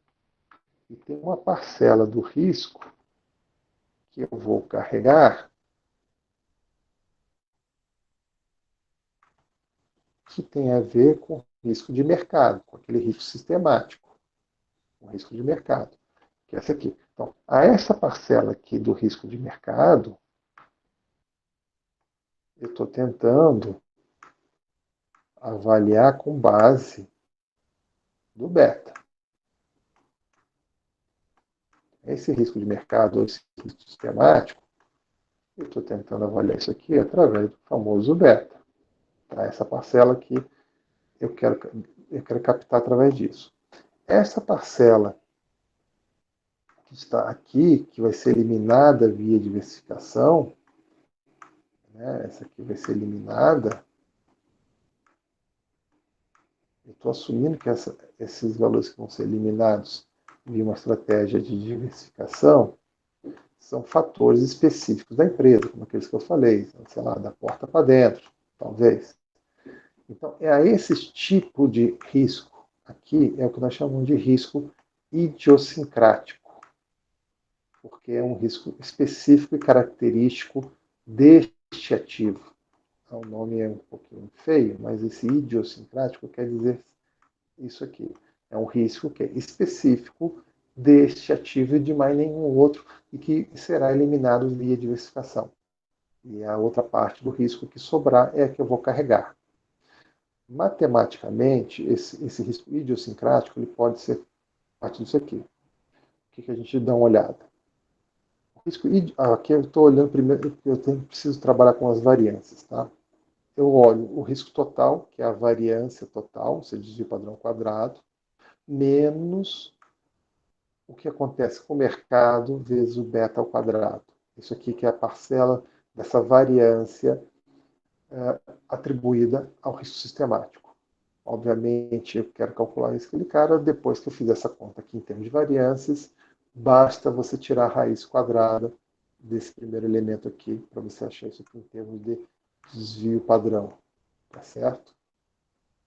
E tem uma parcela do risco que eu vou carregar que tem a ver com risco de mercado, com aquele risco sistemático, o risco de mercado, que é essa aqui. Então, a essa parcela aqui do risco de mercado, eu estou tentando avaliar com base do beta. Esse risco de mercado, esse risco sistemático, eu estou tentando avaliar isso aqui através do famoso beta. Tá? Essa parcela aqui eu quero captar através disso. Essa parcela que está aqui, que vai ser eliminada via diversificação, né? Essa aqui vai ser eliminada. Eu estou assumindo que esses valores que vão ser eliminados via uma estratégia de diversificação são fatores específicos da empresa, como aqueles que eu falei, sei lá, da porta para dentro, talvez. Então, é a esse tipo de risco aqui, é o que nós chamamos de risco idiosincrático, porque é um risco específico e característico deste ativo. O nome é um pouquinho feio, mas esse idiosincrático quer dizer isso aqui. É um risco que é específico deste ativo e de mais nenhum outro e que será eliminado via diversificação. E a outra parte do risco que sobrar é a que eu vou carregar. Matematicamente, esse risco idiosincrático ele pode ser parte disso aqui. O que a gente dá uma olhada? O risco aqui eu estou olhando primeiro, eu preciso trabalhar com as variâncias, tá? Eu olho o risco total, que é a variância total, você desvio padrão quadrado, menos o que acontece com o mercado vezes o beta ao quadrado. Isso aqui que é a parcela dessa variância atribuída ao risco sistemático. Obviamente, eu quero calcular isso aquele cara, depois que eu fizer essa conta aqui em termos de variâncias, basta você tirar a raiz quadrada desse primeiro elemento aqui, para você achar isso aqui em termos de desvio padrão. Tá certo?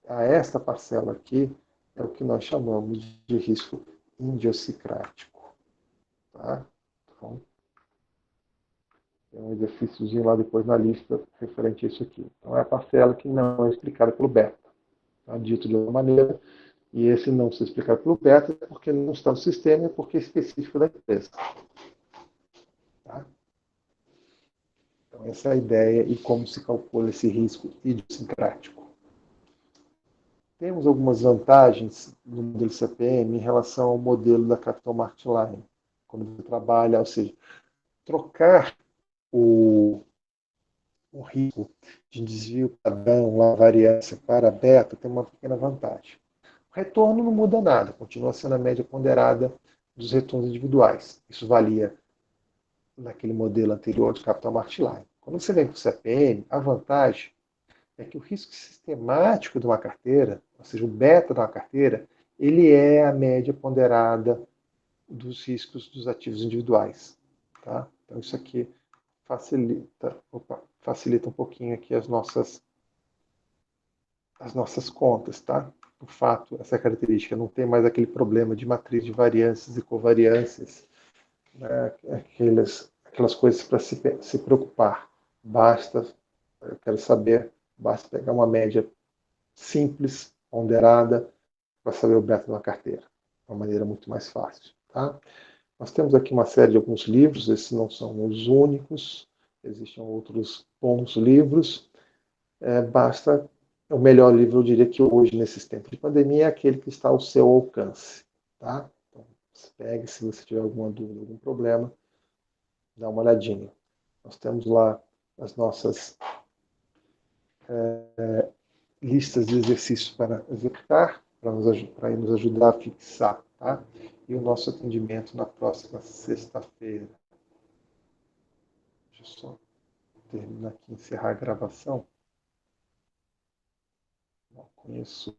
Esta parcela aqui é o que nós chamamos de risco idiosincrático. Tá? Então, tem um exercíciozinho lá depois na lista referente a isso aqui. Então, é a parcela que não é explicada pelo beta. Tá? Dito de outra maneira, e esse não ser explicado pelo beta é porque não está no sistema, é porque é específico da empresa. Tá? Então, essa é a ideia e como se calcula esse risco idiosincrático. temos algumas vantagens no modelo CPM em relação ao modelo da Capital Market Line. Quando você trabalha, ou seja, trocar o risco de desvio padrão, lá, variância para beta, tem uma pequena vantagem. O retorno não muda nada, continua sendo a média ponderada dos retornos individuais. Isso valia naquele modelo anterior do Capital Market Line. Quando você vem para o CPM, a vantagem é que o risco sistemático de uma carteira, ou seja, o beta de uma carteira, ele é a média ponderada dos riscos dos ativos individuais. Tá? Então isso aqui facilita um pouquinho aqui as nossas contas, tá? O fato, essa característica, não tem mais aquele problema de matriz de variâncias e covariâncias, né? Aquelas coisas para se preocupar. Basta, eu quero saber, basta pegar uma média simples, ponderada, para saber o beta de uma carteira. De uma maneira muito mais fácil, tá? Nós temos aqui uma série de alguns livros, esses não são os únicos, existem outros bons livros. Basta, o melhor livro, eu diria que hoje, nesses tempos de pandemia, é aquele que está ao seu alcance. Tá? Então, pegue, se você tiver alguma dúvida, algum problema, dá uma olhadinha. Nós temos lá as nossas listas de exercícios para executar, para nos ajudar a fixar. Tá? E o nosso atendimento na próxima sexta-feira. Deixa eu só terminar aqui, encerrar a gravação. Não conheço.